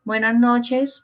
Buenas noches.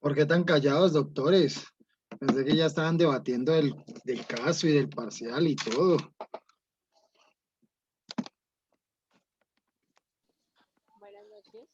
¿Por qué tan callados, doctores? Pensé que ya estaban debatiendo del caso y del parcial y todo. Buenas noches.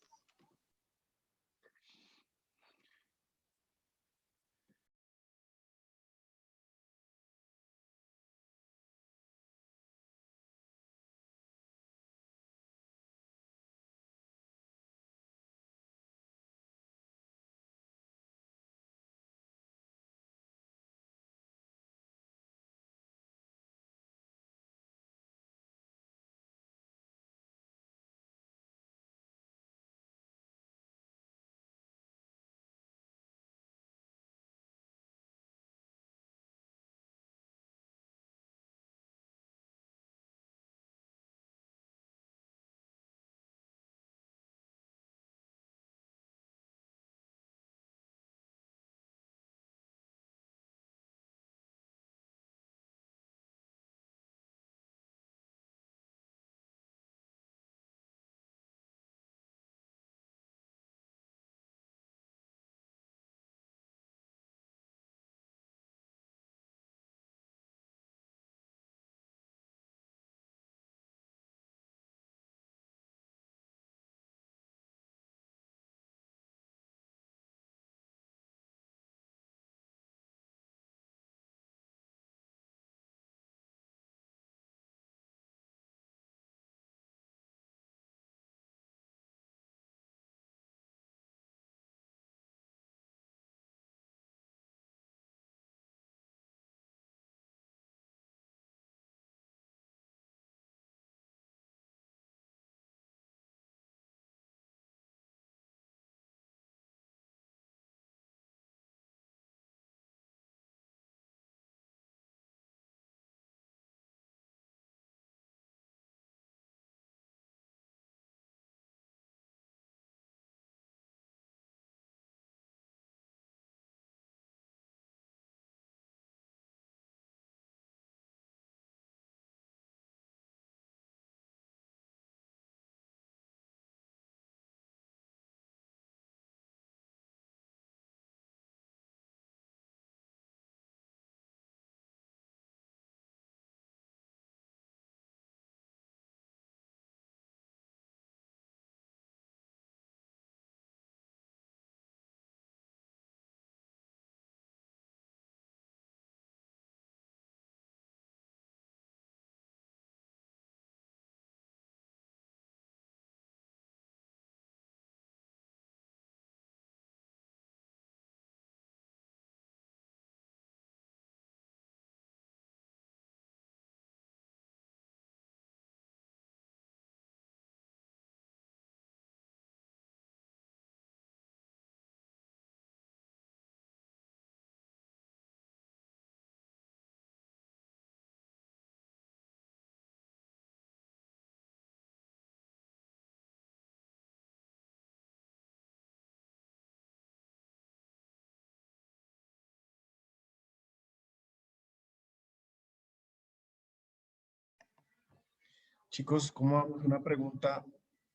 Chicos, ¿cómo vamos? Una pregunta.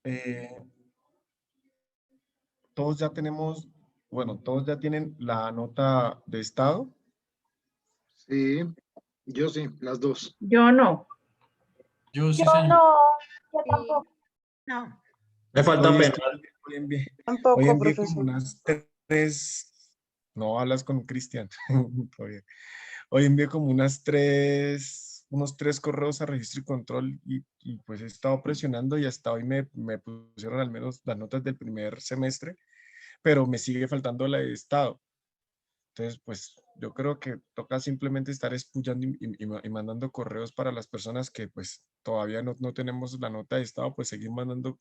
eh, todos ya tenemos, bueno, todos ya tienen la nota de estado. Sí, yo sí, las dos. Yo no. Yo sí, Yo señor. no, yo Sí. tampoco. No. Me falta Hoy, penal. hoy envié, Tampoco, hoy envié como profesor. unas no hablas con Cristian. Todo bien. Hoy envié como unos tres correos a registro y control y pues he estado presionando y hasta hoy me pusieron al menos las notas del primer semestre, pero me sigue faltando la de estado. Entonces, pues yo creo que toca simplemente estar escuchando y mandando correos para las personas que pues todavía no tenemos la nota de estado, pues seguir mandando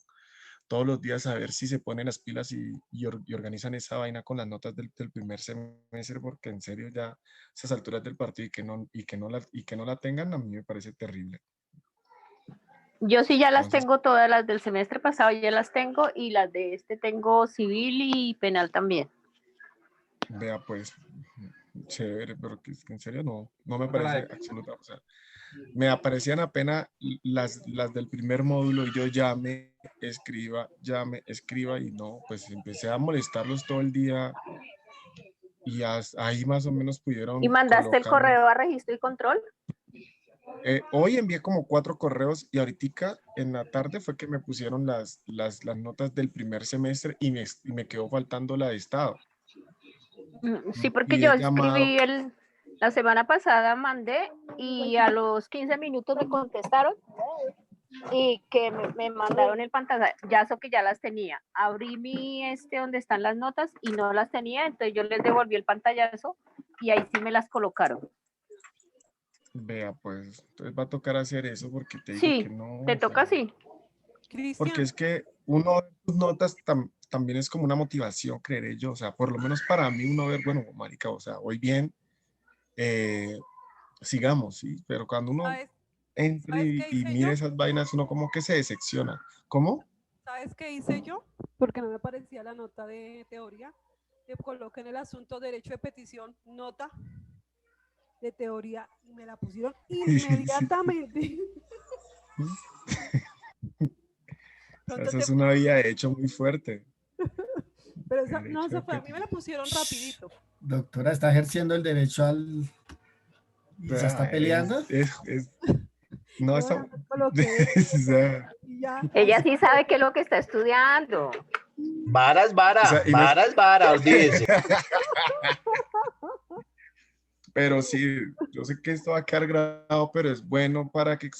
todos los días a ver si se ponen las pilas y organizan esa vaina con las notas del primer semestre, porque en serio ya a esas alturas del partido y que no la tengan, a mí me parece terrible. Yo sí ya las Entonces, tengo todas, las del semestre pasado ya las tengo y las de este tengo civil y penal también. vea pues, chévere, pero que es que en serio no me parece absoluta, o sea, me aparecían apenas las del primer módulo y yo llame, escriba y no, pues empecé a molestarlos todo el día ahí más o menos pudieron ¿Y mandaste el colocarme. correo a registro y control? Hoy envié como 4 correos y ahorita en la tarde fue que me pusieron las notas del primer semestre y me quedó faltando la de estado. Sí, porque Y yo he llamado, escribí la semana pasada, mandé y a los 15 minutos me contestaron y que me mandaron el pantallazo que ya las tenía. Abrí donde están las notas y no las tenía, entonces yo les devolví el pantallazo y ahí sí me las colocaron. vea, pues, entonces va a tocar hacer eso porque te digo Sí, que no. te toca así. Porque es que uno de tus notas también es como una motivación, creeré yo. O sea, por lo menos para mí uno ver, bueno, marica, o sea, hoy bien, sigamos, ¿sí? Pero cuando uno entra ¿Sabes y qué hice mira yo? esas vainas, uno como que se decepciona. ¿Cómo? ¿Sabes qué hice yo? Porque no me parecía la nota de teoría. Le coloqué en el asunto derecho de petición nota de teoría y me la pusieron inmediatamente. O sea, Pronto esa te es una vida de hecho muy fuerte. Pero El no hecho se de fue, a mí me la pusieron rapidito. Doctora, ¿está ejerciendo el derecho al... ¿Y se está peleando? No, No, está... no me coloqué o sea, y ya. Ella sí sabe qué es lo que está estudiando. Vara es vara, O sea, y no es- vara es vara, olvídese. Pero sí, yo sé que esto va a quedar grabado, pero es bueno para que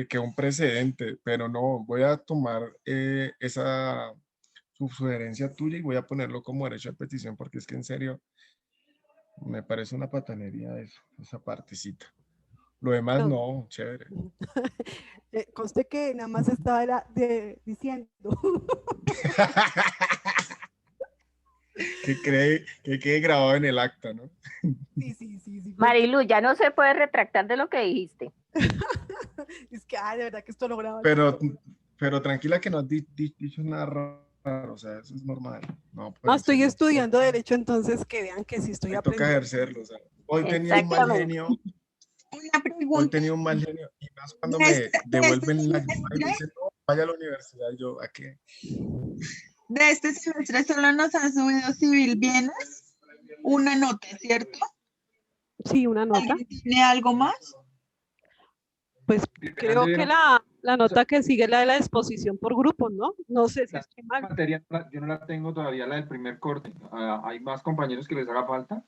quede un precedente. Pero no, voy a tomar esa sugerencia tuya y voy a ponerlo como derecho de petición porque es que en serio me parece una patanería eso, esa partecita. Lo demás no, chévere. Conste que nada más estaba diciendo. Que quede grabado en el acta, ¿no? Sí. Marilu, ya no se puede retractar de lo que dijiste. Es que, de verdad que esto lo graba. Pero tranquila que no has dicho nada raro, o sea, eso es normal. No, pero No, en estoy serio, estudiando derecho, entonces que vean que sí estoy hoy toca aprendiendo. ejercerlo, o sea, hoy tenía un mal Exactamente. genio, Una hoy pregunta. tenía un mal genio y más cuando De me este devuelven la llamada y me semestre, dicen, no, vaya a la universidad, y yo, ¿a qué? de este semestre solo nos han subido civil bienes, una nota, ¿cierto? Sí, una nota. ¿Alguien tiene algo más? Pues creo que la nota que sigue es la de la exposición por grupos, ¿no? No sé si estoy mal. Materia, yo no la tengo todavía, la del primer corte. ¿Hay más compañeros que les haga falta?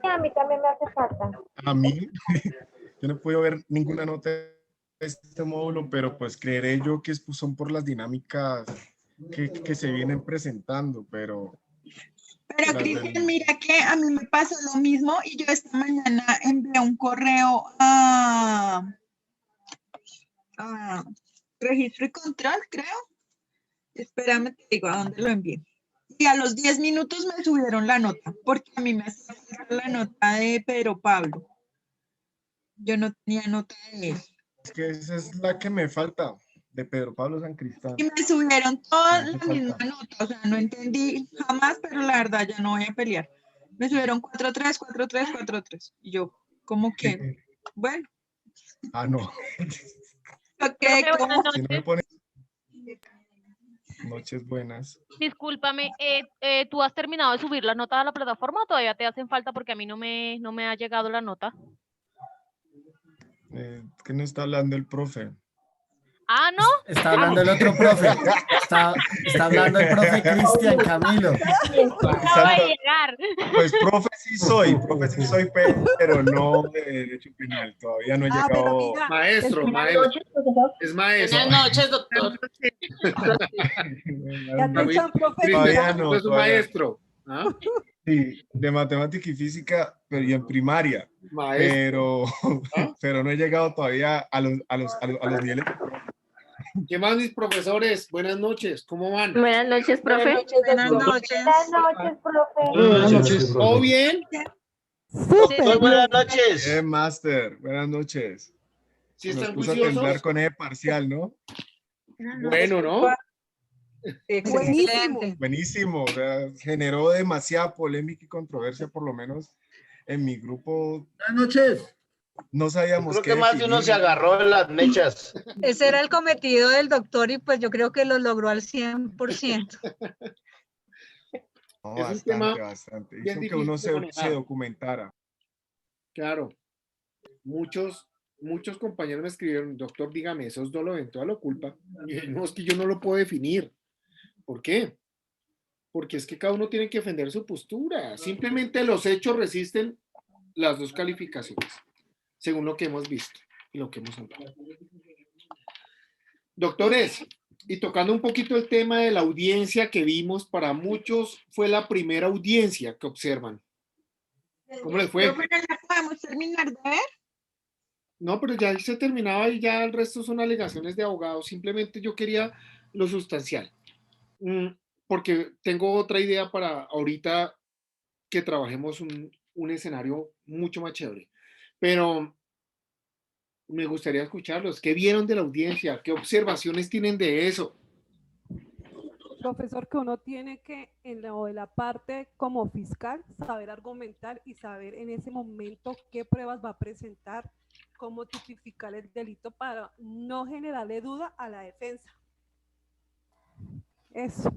A mí también me hace falta. A mí, yo no puedo ver ninguna nota de este módulo, pero pues creeré yo que son por las dinámicas que se vienen presentando, pero... Pero Cristian, mira que a mí me pasó lo mismo y yo esta mañana envié un correo a registro y control, creo. Espérame, te digo a dónde lo envié. Y a los 10 minutos me subieron la nota, porque a mí me hacía falta la nota de Pedro Pablo. Yo no tenía nota de él. Es que esa es la que me falta, de Pedro Pablo San Cristán. Y me subieron toda Me hace la falta. misma nota, o sea, no entendí jamás, pero la verdad ya no voy a pelear. Me subieron 4-3, 4-3, 4-3. Y yo, ¿cómo que? Bueno, Ah, no. ok, Profe, ¿cómo? buenas Si no me noches. pones... Noches buenas. Discúlpame, ¿tú has terminado de subir la nota a la plataforma o todavía te hacen falta? Porque a mí no me ha llegado la nota. ¿Qué no está hablando el profe? Ah, ¿no? Está hablando el otro profe. Está hablando el profe Cristian Camilo. No voy a llegar. Pues profe sí soy, pero no de derecho penal. Todavía no he Pero llegado. mira, Maestro, es maestro. Buenas noches, doctor. ya te David, echan profe. Todavía no, es un todavía. maestro. ¿Ah? Sí, de matemática y física, pero y en primaria. Maestro. Pero no he llegado todavía a los niveles. ¿Qué más, mis profesores? Buenas noches, ¿cómo van? Buenas noches, profe. Buenas noches. profe. Buenas noches. ¿Todo bien? Súper buenas bien. noches. Master, buenas noches. ¿Sí Nos están puso a temblar juiciosos? con ese parcial, ¿no? Bueno, ¿no? Buenísimo. Buenísimo, o sea, generó demasiada polémica y controversia, por lo menos en mi grupo. Buenas noches. No sabíamos Creo qué que más de uno definir. se agarró de las mechas. Ese era el cometido del doctor y pues yo creo que lo logró al 100%. No, es un tema bastante. bien Hizo que difícil uno de se manejar. documentara. Claro, muchos compañeros me escribieron, doctor, dígame, ¿eso es dolo eventual o culpa? Y dije, no, es que yo no lo puedo definir. ¿Por qué? Porque es que cada uno tiene que defender su postura. Simplemente los hechos resisten las dos calificaciones, según lo que hemos visto y lo que hemos hablado. Doctores, y tocando un poquito el tema de la audiencia que vimos, para muchos fue la primera audiencia que observan. ¿Cómo les fue? Pero la podemos terminar de ver. No, pero ya se terminaba y ya el resto son alegaciones de abogados. Simplemente yo quería lo sustancial. Porque tengo otra idea para ahorita que trabajemos un escenario mucho más chévere. Pero me gustaría escucharlos. ¿Qué vieron de la audiencia? ¿Qué observaciones tienen de eso? Profesor, que uno tiene que, en lo de la parte como fiscal, saber argumentar y saber en ese momento qué pruebas va a presentar, cómo tipificar el delito para no generarle duda a la defensa. Eso.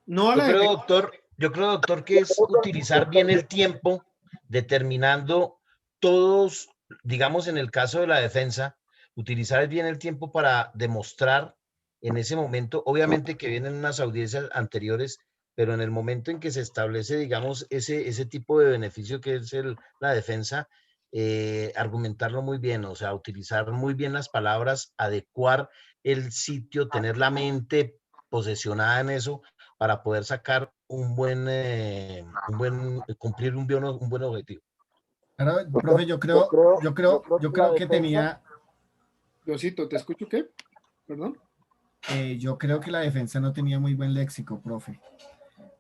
No a la defensa. Yo creo, doctor, que es utilizar bien el tiempo, determinando todos, digamos, en el caso de la defensa, utilizar bien el tiempo para demostrar en ese momento, obviamente que vienen unas audiencias anteriores, pero en el momento en que se establece, digamos, ese tipo de beneficio que es la defensa, argumentarlo muy bien, o sea, utilizar muy bien las palabras, adecuar el sitio, tener la mente posesionada en eso para poder sacar cumplir un buen objetivo. Claro, profe, yo creo que tenía, Diosito, ¿te escucho qué? Perdón. yo creo que la defensa no tenía muy buen léxico, profe,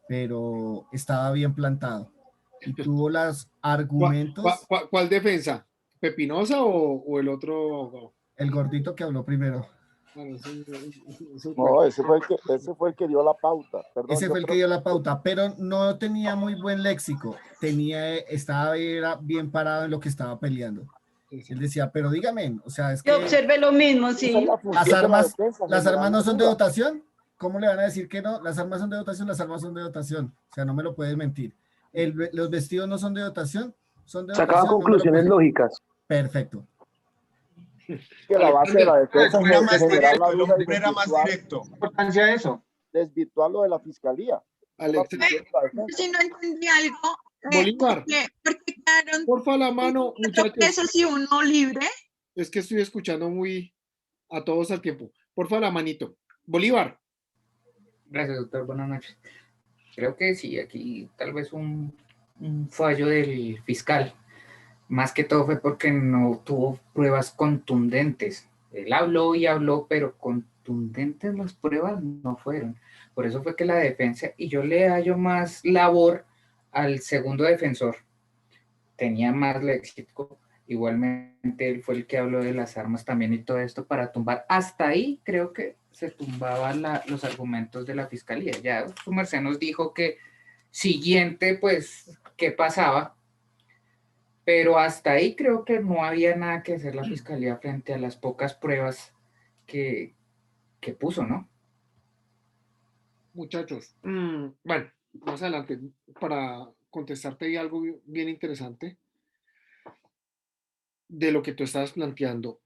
pero estaba bien plantado y tuvo los argumentos. ¿Cuál defensa? ¿Pepinosa o el otro? El gordito que habló primero. Bueno, no, ese fue el que dio la pauta. Perdón, ese fue el que dio la pauta, pero no tenía muy buen léxico. Era bien parado en lo que estaba peleando. Él decía, pero dígame, o sea, es que... Yo observé lo mismo, sí. Las armas no son de dotación. ¿Cómo le van a decir que no? Las armas son de dotación, las armas son de dotación. O sea, no me lo puedes mentir. Los vestidos no son de dotación, son de dotación. Sacaban conclusiones lógicas. Perfecto. Que la base de la defensa era más directo. ¿Qué importancia de eso? Desvirtuar lo de la fiscalía. Si no entendí algo. Bolívar. Porque quedaron porfa la mano, muchachos. Eso sí, uno libre. Es que estoy escuchando muy a todos al tiempo. Porfa la manito. Bolívar. Gracias, doctor. Buenas noches. Creo que sí, aquí tal vez un fallo del fiscal. Más que todo fue porque no tuvo pruebas contundentes. Él habló y habló, pero contundentes las pruebas no fueron. Por eso fue que la defensa, y yo le hallo más labor al segundo defensor, tenía más léxico. Igualmente él fue el que habló de las armas también y todo esto para tumbar. Hasta ahí creo que se tumbaban los argumentos de la fiscalía. Ya su merced nos dijo que siguiente, pues, ¿qué pasaba? Pero hasta ahí creo que no había nada que hacer la fiscalía frente a las pocas pruebas que puso, ¿no? Muchachos, bueno, más adelante, para contestarte ahí algo bien interesante de lo que tú estabas planteando,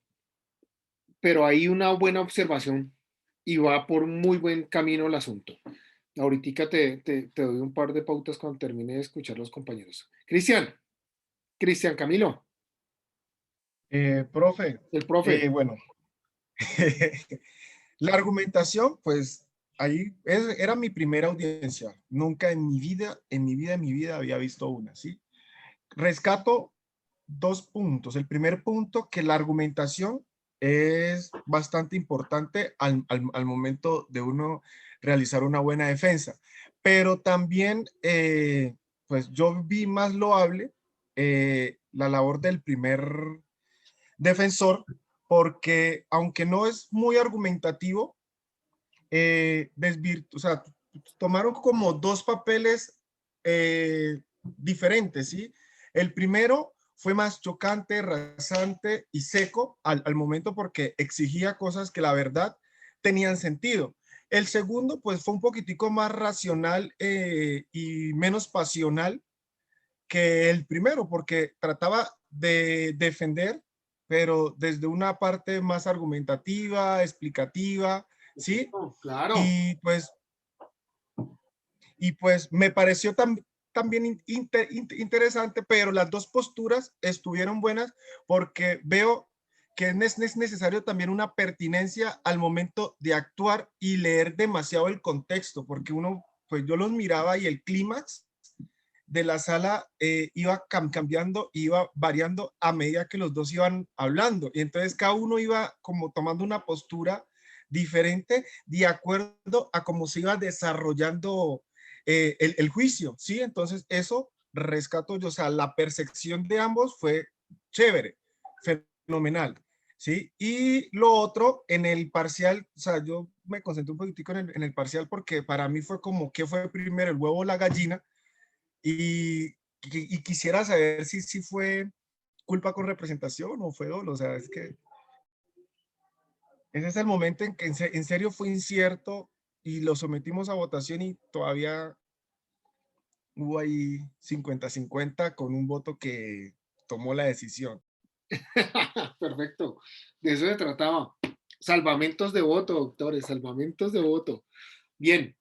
pero hay una buena observación y va por muy buen camino el asunto. Ahorita te doy un par de pautas cuando termine de escuchar a los compañeros. Cristian Camilo. Profe. El profe. Bueno, la argumentación, pues ahí era mi primera audiencia. Nunca en mi vida había visto una, ¿sí? Rescato 2 puntos. El primer punto, que la argumentación es bastante importante al momento de uno realizar una buena defensa. Pero también, pues yo vi más loable la labor del primer defensor, porque aunque no es muy argumentativo, o sea, tomaron como 2 papeles diferentes, ¿sí? El primero fue más chocante, rasante y seco al momento porque exigía cosas que la verdad tenían sentido. El segundo, pues fue un poquitico más racional y menos pasional que el primero, porque trataba de defender, pero desde una parte más argumentativa, explicativa, ¿sí? Claro. Y pues me pareció también interesante, pero las dos posturas estuvieron buenas porque veo que es necesario también una pertinencia al momento de actuar y leer demasiado el contexto, porque uno, pues yo los miraba y el clímax de la sala iba cambiando, iba variando a medida que los dos iban hablando. Y entonces cada uno iba como tomando una postura diferente de acuerdo a cómo se iba desarrollando el juicio, ¿sí? Entonces eso rescato yo, o sea, la percepción de ambos fue chévere, fenomenal, ¿sí? Y lo otro, en el parcial, o sea, yo me concentré un poquitico en el parcial porque para mí fue como, ¿qué fue primero, el huevo o la gallina? Y quisiera saber si fue culpa con representación o fue dolo, o sea, es que ese es el momento en que en serio fue incierto y lo sometimos a votación y todavía hubo ahí 50-50 con un voto que tomó la decisión. Perfecto, de eso se trataba. Salvamentos de voto, doctores, salvamentos de voto. Bien.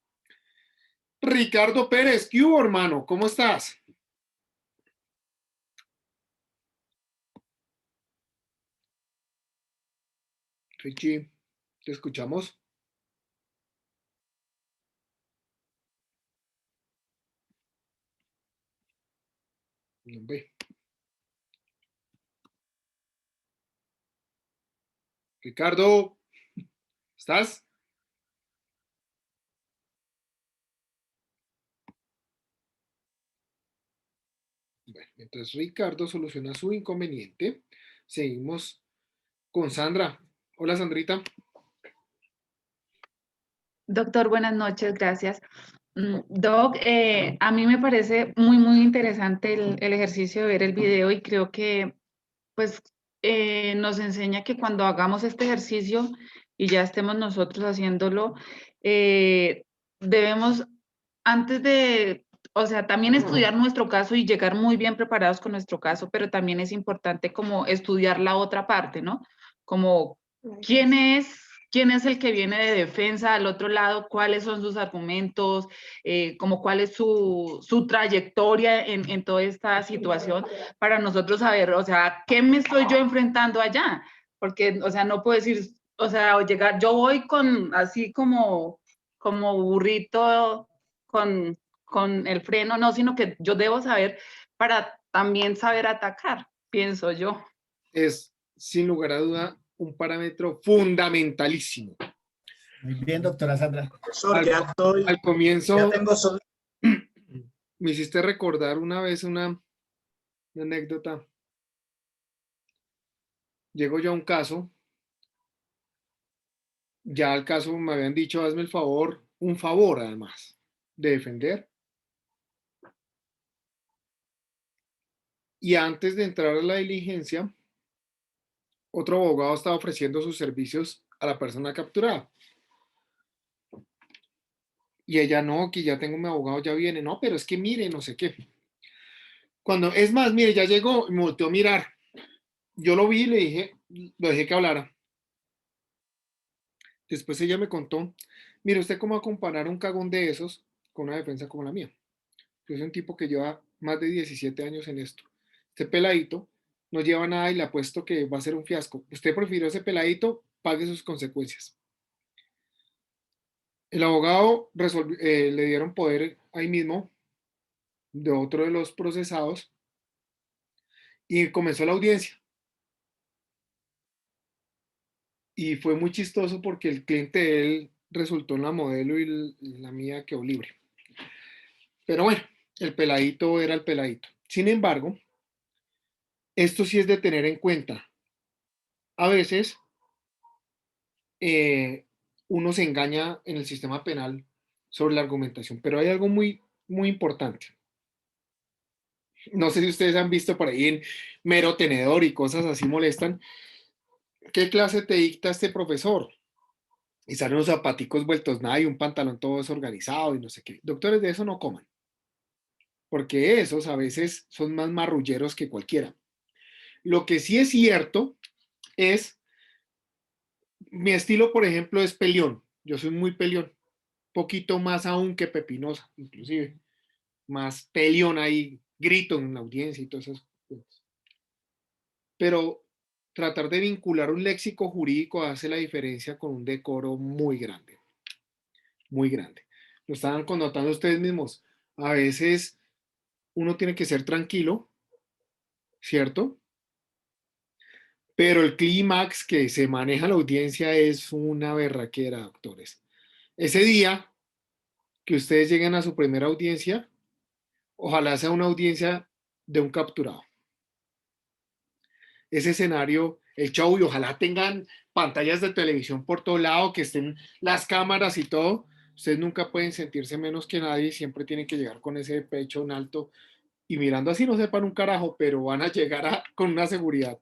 Ricardo Pérez, ¿qué hubo, hermano? ¿Cómo estás? Richie, ¿te escuchamos? Ricardo, ¿estás? Bueno, entonces Ricardo soluciona su inconveniente. Seguimos con Sandra. Hola, Sandrita. Doctor, buenas noches, gracias. Doc, a mí me parece muy interesante el ejercicio de ver el video y creo que pues nos enseña que cuando hagamos este ejercicio y ya estemos nosotros haciéndolo, debemos antes de, o sea, también estudiar nuestro caso y llegar muy bien preparados con nuestro caso, pero también es importante como estudiar la otra parte, ¿no? Como quién es el que viene de defensa al otro lado, cuáles son sus argumentos, como cuál es su trayectoria en toda esta situación, para nosotros saber, o sea, ¿qué me estoy yo enfrentando allá? Porque, o sea, no puedo decir, o sea, o llegar, yo voy con así como burrito con el freno, no, sino que yo debo saber para también saber atacar, pienso yo. Es, sin lugar a duda, un parámetro fundamentalísimo. Muy bien, doctora Sandra. Al comienzo, me hiciste recordar una vez una anécdota. Llego yo a un caso, ya al caso me habían dicho, hazme el favor, un favor además, de defender. Y antes de entrar a la diligencia, otro abogado estaba ofreciendo sus servicios a la persona capturada. Y ella, no, que ya tengo mi abogado, ya viene. No, pero es que mire, no sé qué. Cuando, es más, mire, ya llegó, me volteó a mirar. Yo lo vi y le dije, lo dejé que hablara. Después ella me contó, mire, ¿usted cómo va a comparar un cagón de esos con una defensa como la mía? Yo soy un tipo que lleva más de 17 años en esto. Este peladito no lleva nada y le apuesto que va a ser un fiasco. Usted prefirió ese peladito, pague sus consecuencias. El abogado le dieron poder ahí mismo de otro de los procesados y comenzó la audiencia. Y fue muy chistoso porque el cliente de él resultó en la modelo y la mía quedó libre. Pero bueno, el peladito era el peladito. Sin embargo, esto sí es de tener en cuenta. A veces uno se engaña en el sistema penal sobre la argumentación, pero hay algo muy importante. No sé si ustedes han visto por ahí en Mero Tenedor y cosas así molestan. ¿Qué clase te dicta este profesor? y salen los zapaticos vueltos nada y un pantalón todo desorganizado y no sé qué. Doctores, de eso no coman, porque esos a veces son más marrulleros que cualquiera. Lo que sí es cierto es, mi estilo, por ejemplo, es peleón. Yo soy muy peleón, poquito más aún que Pepinosa, inclusive. Más peleón ahí, grito en la audiencia y todas esas cosas. Pero tratar de vincular un léxico jurídico hace la diferencia con un decoro muy grande, muy grande. Lo estaban connotando ustedes mismos. A veces uno tiene que ser tranquilo, ¿cierto? Pero el clímax que se maneja en la audiencia es una berraquera, doctores. Ese día que ustedes lleguen a su primera audiencia, ojalá sea una audiencia de un capturado. Ese escenario, el show, y ojalá tengan pantallas de televisión por todo lado, que estén las cámaras y todo. Ustedes nunca pueden sentirse menos que nadie, siempre tienen que llegar con ese pecho en alto y mirando así no sepan un carajo, pero van a llegar con una seguridad.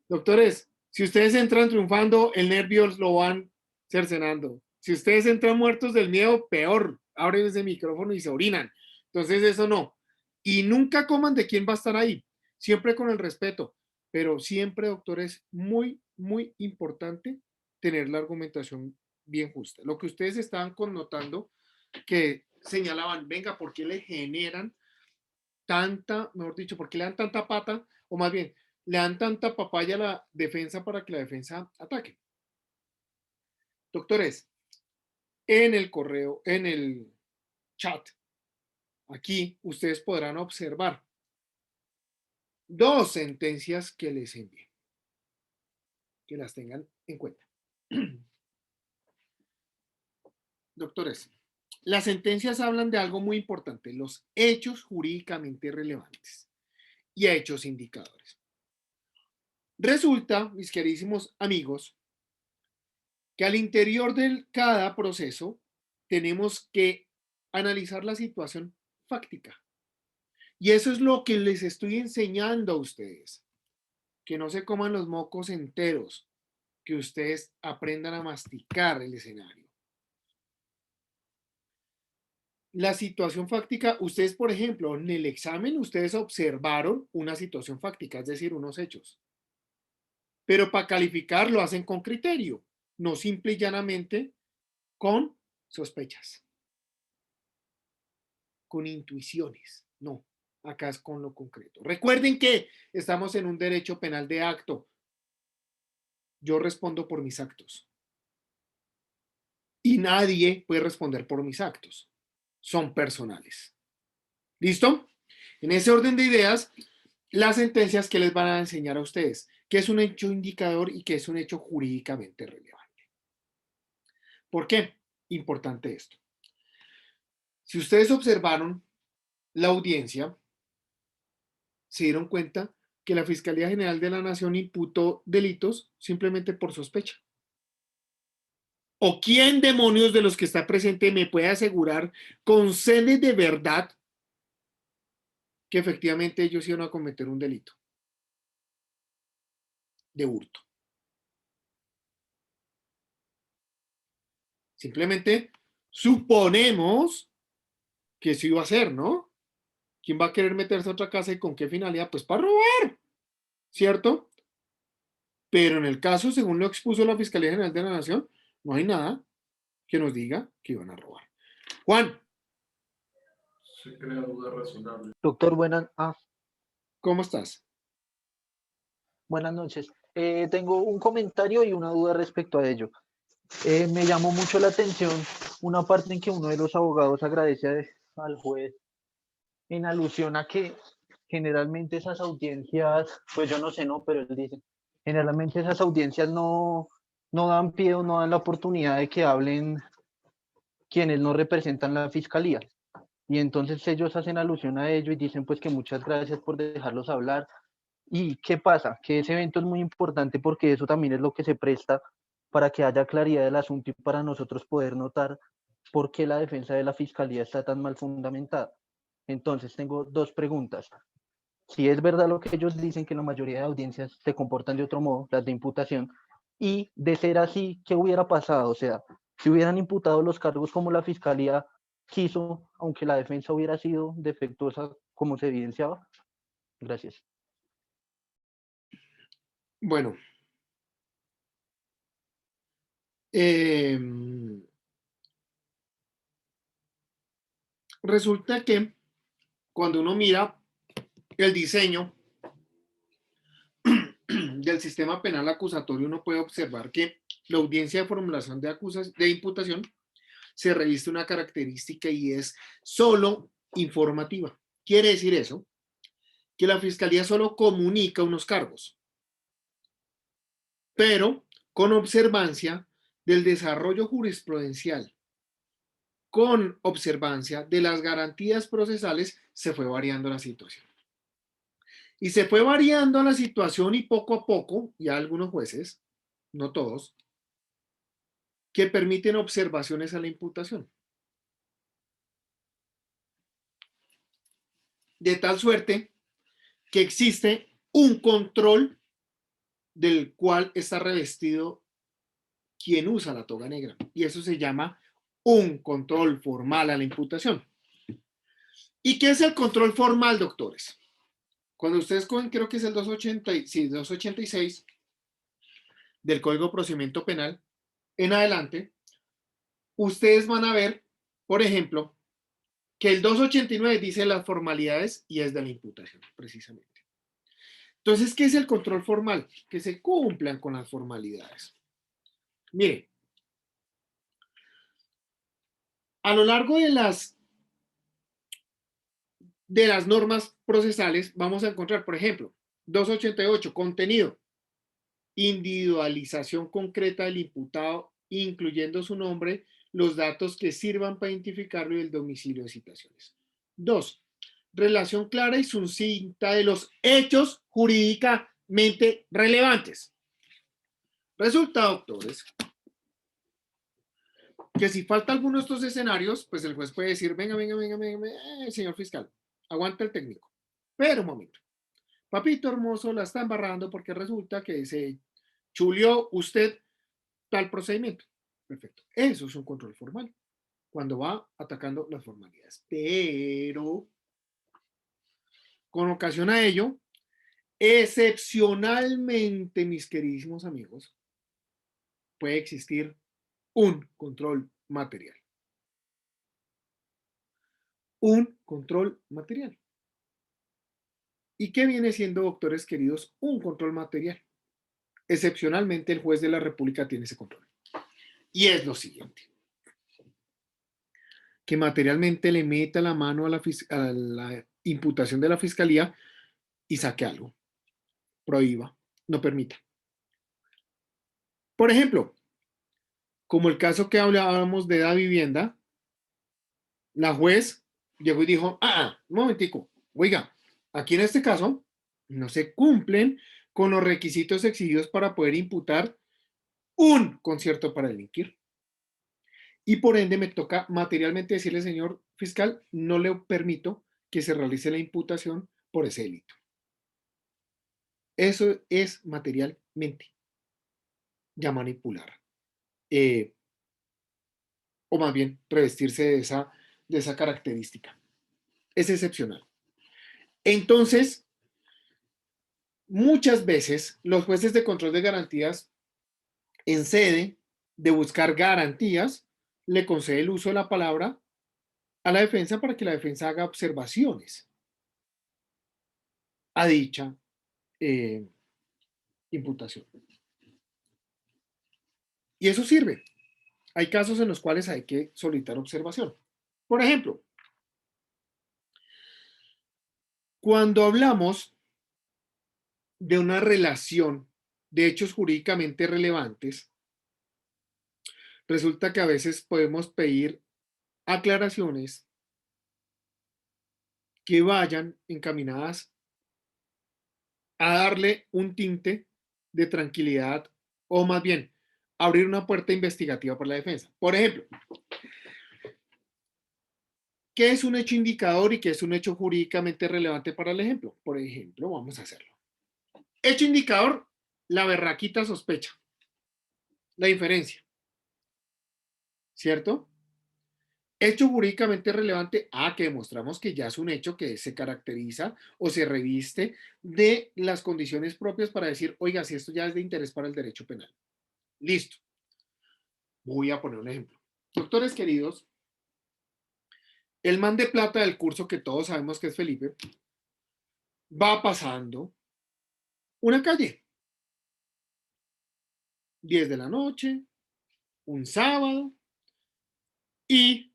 Doctores, si ustedes entran triunfando, el nervio lo van cercenando. Si ustedes entran muertos del miedo, peor, abren ese micrófono y se orinan. Entonces eso no. Y nunca coman de quién va a estar ahí, siempre con el respeto, pero siempre, doctores, muy, muy importante tener la argumentación bien justa. Lo que ustedes estaban connotando, que señalaban, venga, ¿por qué le generan tanta, mejor dicho, por qué le dan tanta pata, o más bien, le dan tanta papaya a la defensa para que la defensa ataque? Doctores, en el correo, en el chat, aquí ustedes podrán observar 2 sentencias que les envié, que las tengan en cuenta. Doctores, las sentencias hablan de algo muy importante, los hechos jurídicamente relevantes y hechos indicadores. Resulta, mis queridísimos amigos, que al interior de cada proceso tenemos que analizar la situación fáctica. Y eso es lo que les estoy enseñando a ustedes. Que no se coman los mocos enteros, que ustedes aprendan a masticar el escenario. La situación fáctica, ustedes, por ejemplo, en el examen, ustedes observaron una situación fáctica, es decir, unos hechos. Pero para calificar lo hacen con criterio, no simple y llanamente con sospechas, con intuiciones. No, acá es con lo concreto. Recuerden que estamos en un derecho penal de acto. Yo respondo por mis actos. Y nadie puede responder por mis actos. Son personales. ¿Listo? En ese orden de ideas, las sentencias que les van a enseñar a ustedes, qué es un hecho indicador y qué es un hecho jurídicamente relevante. ¿Por qué? Importante esto. Si ustedes observaron la audiencia, se dieron cuenta que la Fiscalía General de la Nación imputó delitos simplemente por sospecha. ¿O quién demonios de los que está presente me puede asegurar con sedes de verdad que efectivamente ellos iban a cometer un delito de hurto? Simplemente suponemos que eso iba a ser, ¿no? ¿Quién va a querer meterse a otra casa y con qué finalidad? Pues para robar, ¿cierto? Pero en el caso, según lo expuso la Fiscalía General de la Nación, no hay nada que nos diga que iban a robar. Juan. Se crea duda razonable. Doctor, buenas. ¿Cómo estás? Buenas noches. Tengo un comentario y una duda respecto a ello. Me llamó mucho la atención una parte en que uno de los abogados agradece al juez en alusión a que generalmente esas audiencias, pues yo no sé, no, pero él dice, generalmente esas audiencias no dan pie o no dan la oportunidad de que hablen quienes no representan la fiscalía. Y entonces ellos hacen alusión a ello y dicen pues que muchas gracias por dejarlos hablar. ¿Y qué pasa? Que ese evento es muy importante porque eso también es lo que se presta para que haya claridad del asunto y para nosotros poder notar por qué la defensa de la fiscalía está tan mal fundamentada. Entonces tengo 2 preguntas. Si es verdad lo que ellos dicen, que la mayoría de audiencias se comportan de otro modo, las de imputación, Y de ser así, ¿qué hubiera pasado? O sea, si hubieran imputado los cargos como la fiscalía quiso, aunque la defensa hubiera sido defectuosa como se evidenciaba. Gracias. Bueno. Resulta que cuando uno mira el diseño del sistema penal acusatorio, uno puede observar que la audiencia de formulación de imputación se reviste una característica y es solo informativa. Quiere decir eso, que la fiscalía solo comunica unos cargos, pero con observancia del desarrollo jurisprudencial, con observancia de las garantías procesales, se fue variando la situación. Y se fue variando la situación y poco a poco, ya algunos jueces, no todos, que permiten observaciones a la imputación. De tal suerte que existe un control del cual está revestido quien usa la toga negra. Y eso se llama un control formal a la imputación. ¿Y qué es el control formal, doctores? Cuando ustedes cogen, creo que es el 286 del Código de Procedimiento Penal, en adelante, ustedes van a ver, por ejemplo, que el 289 dice las formalidades y es de la imputación, precisamente. Entonces, ¿qué es el control formal? Que se cumplan con las formalidades. Mire, a lo largo de las normas procesales vamos a encontrar, por ejemplo, 288, contenido, individualización concreta del imputado, incluyendo su nombre, los datos que sirvan para identificarlo y el domicilio de citaciones. 2. Relación clara y sucinta de los hechos jurídicamente relevantes. Resulta, doctores, que si falta alguno de estos escenarios, pues el juez puede decir, venga, señor fiscal, aguanta el técnico. Pero un momento. Papito hermoso, la está embarrando porque resulta que se chuleó usted tal procedimiento. Perfecto. Eso es un control formal. Cuando va atacando las formalidades. Pero, con ocasión a ello, excepcionalmente, mis queridísimos amigos, puede existir un control material. Un control material. ¿Y qué viene siendo, doctores queridos, un control material? Excepcionalmente, el juez de la República tiene ese control. Y es lo siguiente. Que materialmente le meta la mano a la imputación de la fiscalía y saque algo. Prohíba, no permita. Por ejemplo, como el caso que hablábamos de la vivienda, la juez llegó y dijo, un momentico, oiga, aquí en este caso no se cumplen con los requisitos exigidos para poder imputar un concierto para delinquir. Y por ende me toca materialmente decirle, señor fiscal, no le permito que se realice la imputación por ese delito. Eso es materialmente ya manipular. O más bien revestirse de esa característica. Es excepcional. Entonces, muchas veces los jueces de control de garantías, en sede de buscar garantías, le concede el uso de la palabra a la defensa para que la defensa haga observaciones a dicha imputación. Y eso sirve. Hay casos en los cuales hay que solicitar observación. Por ejemplo, cuando hablamos de una relación de hechos jurídicamente relevantes, resulta que a veces podemos pedir aclaraciones que vayan encaminadas a darle un tinte de tranquilidad o más bien abrir una puerta investigativa para la defensa. Por ejemplo, ¿qué es un hecho indicador y qué es un hecho jurídicamente relevante para el ejemplo? Por ejemplo, vamos a hacerlo. Hecho indicador, la berraquita sospecha. la inferencia, ¿cierto? Hecho jurídicamente relevante, que demostramos que ya es un hecho que se caracteriza o se reviste de las condiciones propias para decir, oiga, si esto ya es de interés para el derecho penal. Listo. Voy a poner un ejemplo. Doctores queridos, el man de plata del curso que todos sabemos que es Felipe, va pasando una calle. 10 de la noche, un sábado, y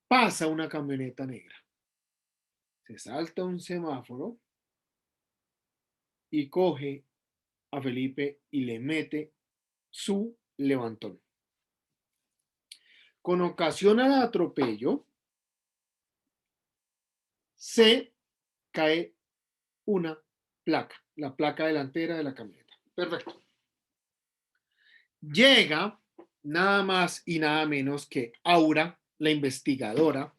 pasa una camioneta negra. Se salta un semáforo y coge a Felipe y le mete su levantón. Con ocasión al atropello, se cae una placa, la placa delantera de la camioneta. Perfecto. Llega nada más y nada menos que Aura, la investigadora,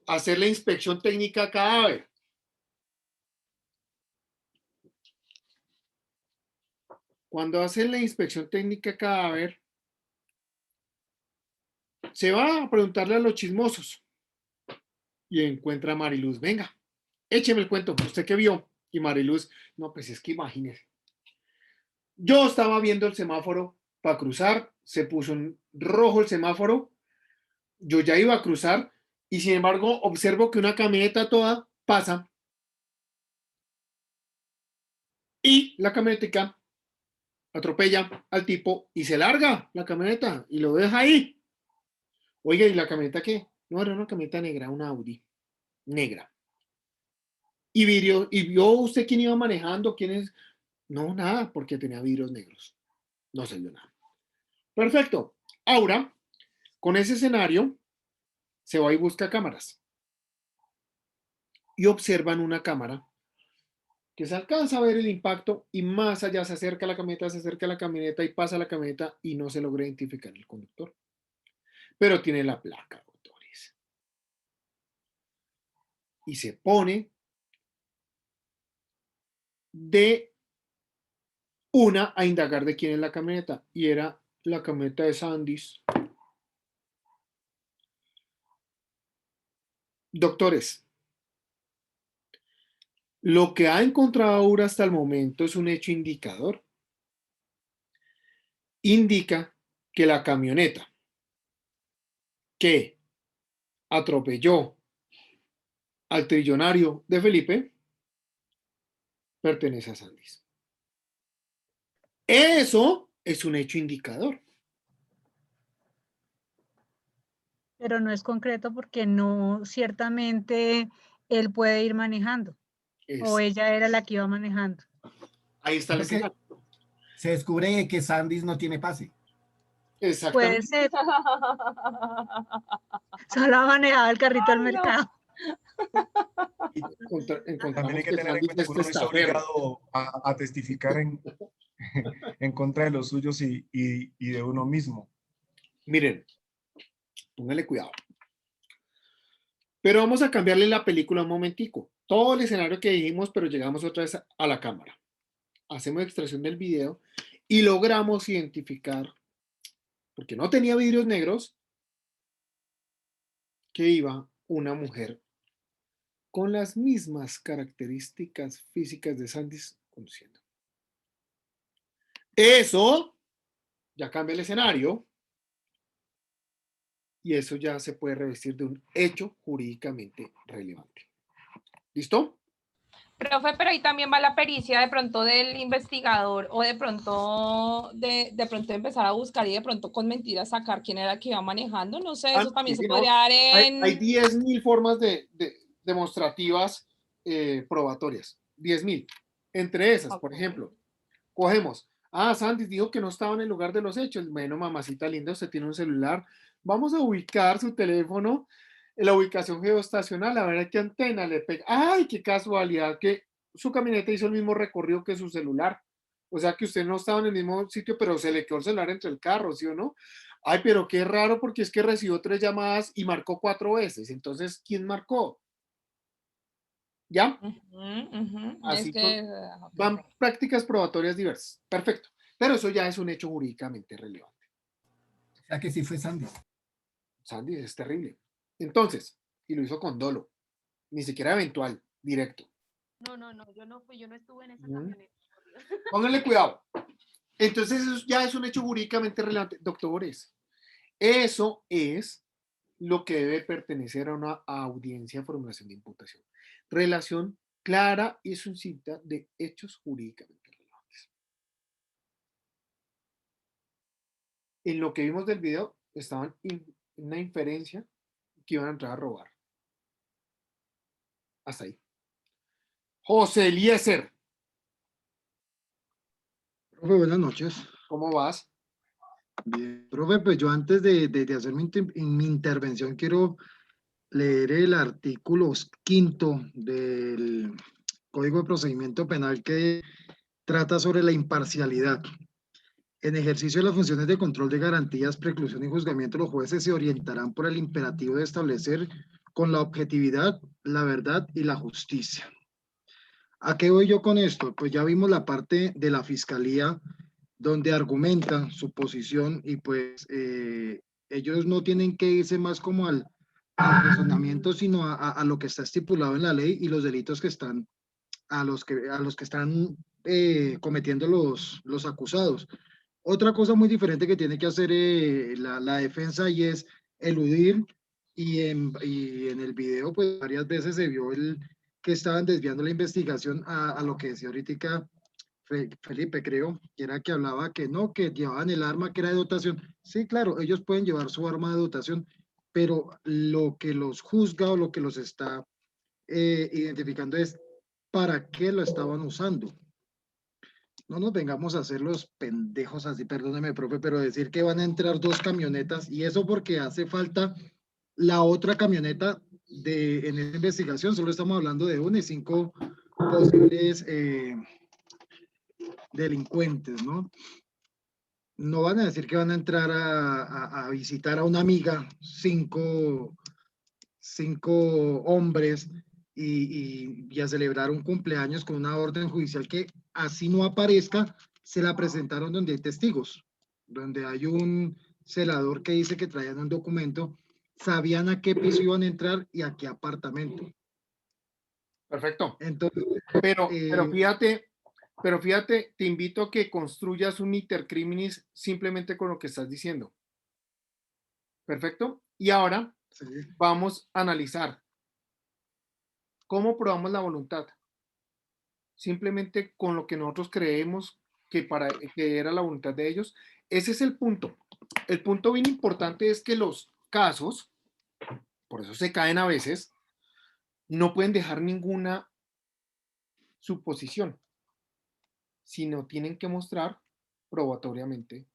a hacer la inspección técnica cadáver. Cuando hacen la inspección técnica cadáver, se va a preguntarle a los chismosos y encuentra a Mariluz. Venga, écheme el cuento, ¿usted qué vio? Y Mariluz, no, pues es que imagínese. Yo estaba viendo el semáforo para cruzar, se puso en rojo el semáforo, yo ya iba a cruzar y sin embargo observo que una camioneta toda pasa y la camionetica atropella al tipo y se larga la camioneta y lo deja ahí. Oiga, ¿y la camioneta qué? No, era una camioneta negra, una Audi negra. ¿Y vio usted quién iba manejando? ¿Quién es? No, nada, porque tenía vidrios negros. No se vio nada. Perfecto. Ahora, con ese escenario, se va y busca cámaras. Y observan una cámara que se alcanza a ver el impacto y más allá se acerca la camioneta y pasa la camioneta y no se logra identificar el conductor. Pero tiene la placa, doctores. Y se pone de una a indagar de quién es la camioneta. Y era la camioneta de Sandys. Doctores, lo que ha encontrado Aura hasta el momento es un hecho indicador. Indica que la camioneta que atropelló al trillonario de Felipe pertenece a Sandys. Eso es un hecho indicador. Pero no es concreto porque no, ciertamente él puede ir manejando. O ella era la que iba manejando. Ahí está el escenario. Se descubre que Sandys no tiene pase. Puede ser. Solo ha manejado el carrito al mercado. También hay que tener en cuenta que uno no está obligado a testificar en contra de los suyos y de uno mismo. Miren, póngale cuidado. Pero vamos a cambiarle la película un momentico. Todo el escenario que dijimos, pero llegamos otra vez a la cámara. Hacemos extracción del video y logramos identificar, porque no tenía vidrios negros, que iba una mujer con las mismas características físicas de Sandys conduciendo. Eso ya cambia el escenario y eso ya se puede revestir de un hecho jurídicamente relevante. ¿Listo? Profe, pero ahí también va la pericia de pronto del investigador o de pronto empezar a buscar y de pronto con mentiras sacar quién era el que iba manejando. No sé, eso también se podría dar en... Hay 10.000 formas demostrativas probatorias. 10.000. Entre esas, por ejemplo, cogemos, Sandys dijo que no estaba en el lugar de los hechos. Bueno, mamacita linda, usted tiene un celular. Vamos a ubicar su teléfono en la ubicación geoestacional, a ver qué antena le pega. ¡Ay, qué casualidad que su camioneta hizo el mismo recorrido que su celular! O sea que usted no estaba en el mismo sitio, pero se le quedó el celular entre el carro, ¿sí o no? Ay, pero qué raro porque es que recibió 3 llamadas y marcó 4 veces. Entonces, ¿quién marcó? ¿Ya? Así van prácticas probatorias diversas. Perfecto. Pero eso ya es un hecho jurídicamente relevante. O sea que sí fue Sandy. Sandy es terrible. Entonces, y lo hizo con dolo, ni siquiera eventual, directo. No, yo no fui, yo no estuve en esa camioneta. Pónganle cuidado. Entonces eso ya es un hecho jurídicamente relevante. Doctores, eso es lo que debe pertenecer a una audiencia de formulación de imputación. Relación clara y sucinta de hechos jurídicamente relevantes. En lo que vimos del video, estaban en una inferencia que iban a entrar a robar. Hasta ahí. José Eliezer. Profe, buenas noches. ¿Cómo vas? Bien, profe, pues yo antes de hacer mi intervención quiero leer el artículo 5º del Código de Procedimiento Penal que trata sobre la imparcialidad. En ejercicio de las funciones de control de garantías, preclusión y juzgamiento, los jueces se orientarán por el imperativo de establecer con la objetividad, la verdad y la justicia. ¿A qué voy yo con esto? Pues ya vimos la parte de la fiscalía donde argumentan su posición y pues ellos no tienen que irse más como al razonamiento, sino a lo que está estipulado en la ley y los delitos que están, a los que están cometiendo los acusados. Otra cosa muy diferente que tiene que hacer la defensa y es eludir y en el video pues varias veces se vio que estaban desviando la investigación a lo que decía ahorita Felipe, creo, que era que hablaba que no, que llevaban el arma que era de dotación. Sí, claro, ellos pueden llevar su arma de dotación, pero lo que los juzga o lo que los está identificando es para qué lo estaban usando. No nos vengamos a hacer los pendejos así, perdóneme, profe, pero decir que van a entrar 2 camionetas y eso porque hace falta la otra camioneta en esta investigación, solo estamos hablando de 1 y 5 posibles delincuentes, ¿no? No van a decir que van a entrar a visitar a una amiga 5 hombres y a celebrar un cumpleaños con una orden judicial que así no aparezca, se la presentaron donde hay testigos, donde hay un celador que dice que traían un documento, sabían a qué piso iban a entrar y a qué apartamento. Perfecto. Entonces, pero fíjate, te invito a que construyas un intercriminis simplemente con lo que estás diciendo. Perfecto. Y ahora vamos a analizar cómo probamos la voluntad. Simplemente con lo que nosotros creemos que era la voluntad de ellos. Ese es el punto. El punto bien importante es que los casos, por eso se caen a veces, no pueden dejar ninguna suposición, sino tienen que mostrar probatoriamente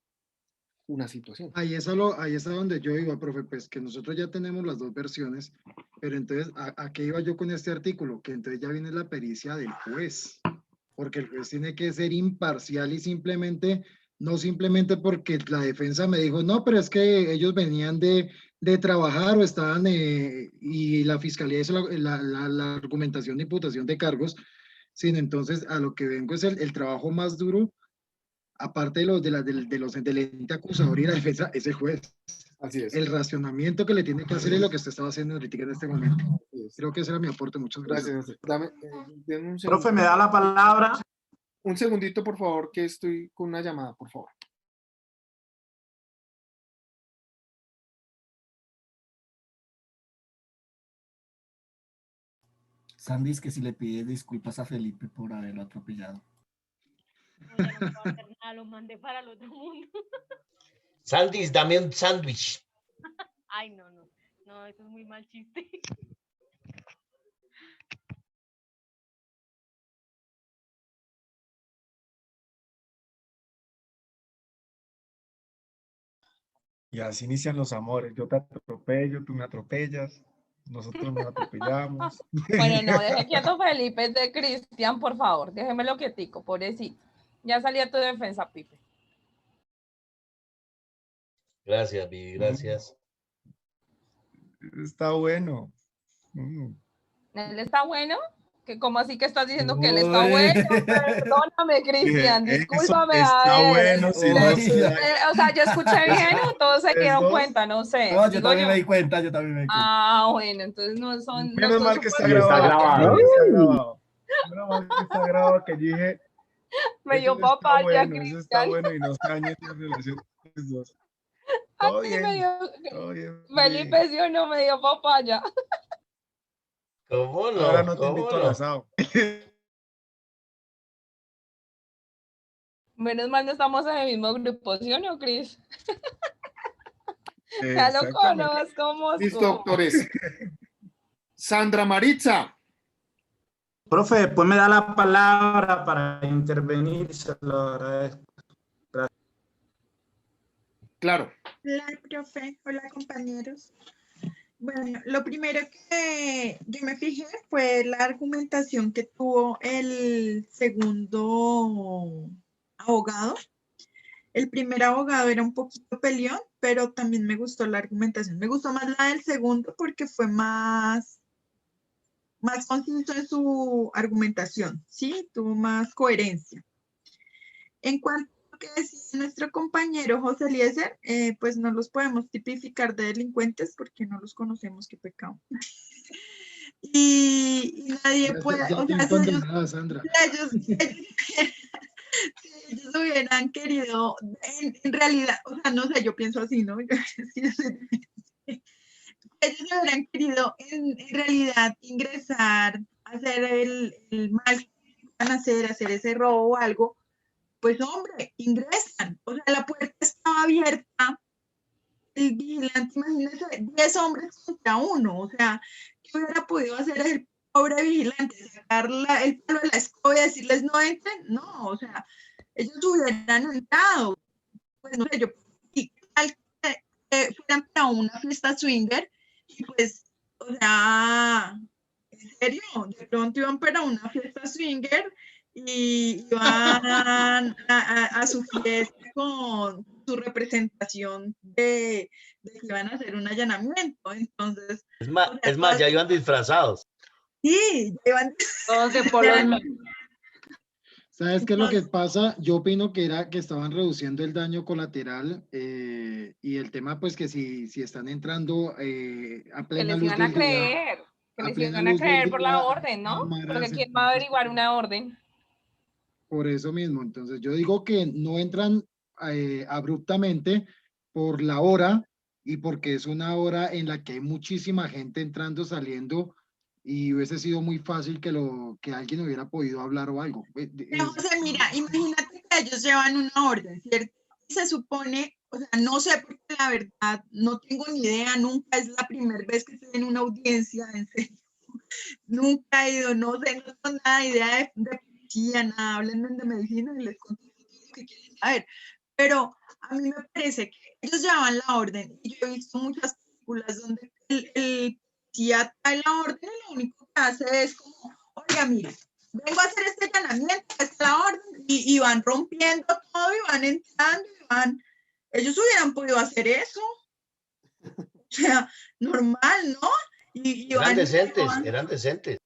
una situación. Ahí es donde yo iba, profe, pues que nosotros ya tenemos las 2 versiones, pero entonces, ¿a qué iba yo con este artículo? Que entonces ya viene la pericia del juez, porque el juez tiene que ser imparcial y no simplemente porque la defensa me dijo, no, pero es que ellos venían de trabajar o estaban, y la fiscalía hizo la argumentación de imputación de cargos, sino entonces a lo que vengo es el trabajo más duro, aparte del ente acusador y la defensa, es el juez. Así es. El racionamiento que le tiene que hacer es lo que usted estaba haciendo ahorita en este momento. Creo que ese era mi aporte. Muchas gracias. Dame un segundo. Profe, ¿me da la palabra? Un segundito, por favor, que estoy con una llamada, por favor. Sandy, es que si le pide disculpas a Felipe por haberlo atropellado. No, ya no puedo hacer nada, lo mandé para el otro mundo. Sandy, dame un sándwich. Ay, no, eso es muy mal chiste. Y así inician los amores. Yo te atropello, tú me atropellas, nosotros nos atropellamos. Bueno, no, deje quieto Felipe de Cristian, por favor. Déjemelo quietico, pobrecito. Ya salí a tu defensa, Pipe. Gracias, Vivi, gracias. Está bueno. ¿Él está bueno? Que como así que estás diciendo que él está bueno, perdóname, Cristian, Eso discúlpame, está a ver. bueno, si no se da- O sea, yo escuché bien o todos se dieron Eso. cuenta, no sé. No, yo digo también yo. me di cuenta, yo también me di cuenta. Ah, bueno, entonces no son. No Menos son mal que está súper grabado. buenos. Está grabado. Menos mal que está grabado, que yo dije, Me dio eso está papaya, bueno, eso está Cristian. bueno y no se dañen las relaciones de los dos. A Todo mí bien, me dio. todo bien. Felipe, sí o no, me dio papaya. ¿Cómo Ahora no? no te ¿Cómo invito al no? asado. Menos mal no estamos en el mismo grupo, ¿sí o no, Cris? Ya lo Exactamente. conozco, Listo, Mosco. doctores. Sandra Maritza. Profe, después me da la palabra para intervenir, se lo agradezco. Gracias. Claro. Hola, profe. Hola, compañeros. Bueno, lo primero que yo me fijé fue la argumentación que tuvo el segundo abogado. El primer abogado era un poquito peleón, pero también me gustó la argumentación. Me gustó más la del segundo porque fue más conciso en su argumentación, ¿sí? Tuvo más coherencia. En cuanto a lo que decía nuestro compañero José Eliezer, pues no los podemos tipificar de delincuentes porque no los conocemos, qué pecado. Y nadie puede, Ya o sea, están condenadas, Sandra. si ellos hubieran querido, en realidad, o sea, no sé, yo pienso así, ¿no? Ellos hubieran querido en realidad ingresar, hacer el mal que van a hacer ese robo o algo, pues hombre, ingresan. O sea, la puerta estaba abierta, el vigilante, imagínense, 10 hombres contra uno. O sea, ¿qué hubiera podido hacer el pobre vigilante? Sacar el palo de la escoba y decirles no entren. No, o sea, ellos hubieran entrado. Pues no sé, yo, y tal que fueran para una fiesta swinger, y pues, o sea, en serio, de pronto iban para una fiesta swinger y iban a su fiesta con su representación de que iban a hacer un allanamiento. Entonces, Es más, ya iban disfrazados. sí, llevan todos de polos. ¿Sabes qué es lo que pasa? Yo opino que era que estaban reduciendo el daño colateral y el tema pues que si están entrando a Que plena les luz iban a del día, creer. Que a les plena iban a luz del creer por la día, orden, ¿no? cámaras, Porque ¿quién va a averiguar una orden? por eso mismo. Entonces yo digo que no entran abruptamente por la hora y porque es una hora en la que hay muchísima gente entrando, saliendo y hubiese sido muy fácil que alguien hubiera podido hablar o algo. Pero, José, mira, imagínate que ellos llevan una orden, ¿cierto? Y se supone, o sea, no sé, porque la verdad no tengo ni idea, nunca es la primera vez que estoy en una audiencia, en serio. Nunca he ido, no sé, no tengo nada de idea de policía, nada, hablen de medicina y les conto lo que quieren saber. Pero a mí me parece que ellos llevan la orden, y yo he visto muchas películas donde el policía trae la orden y lo único que hace es como, oiga, mira, vengo a hacer este allanamiento, esta es la orden, y van rompiendo todo y van entrando y van, ellos hubieran podido hacer eso, o sea, normal, ¿no? Y Eran van, decentes, eran decentes.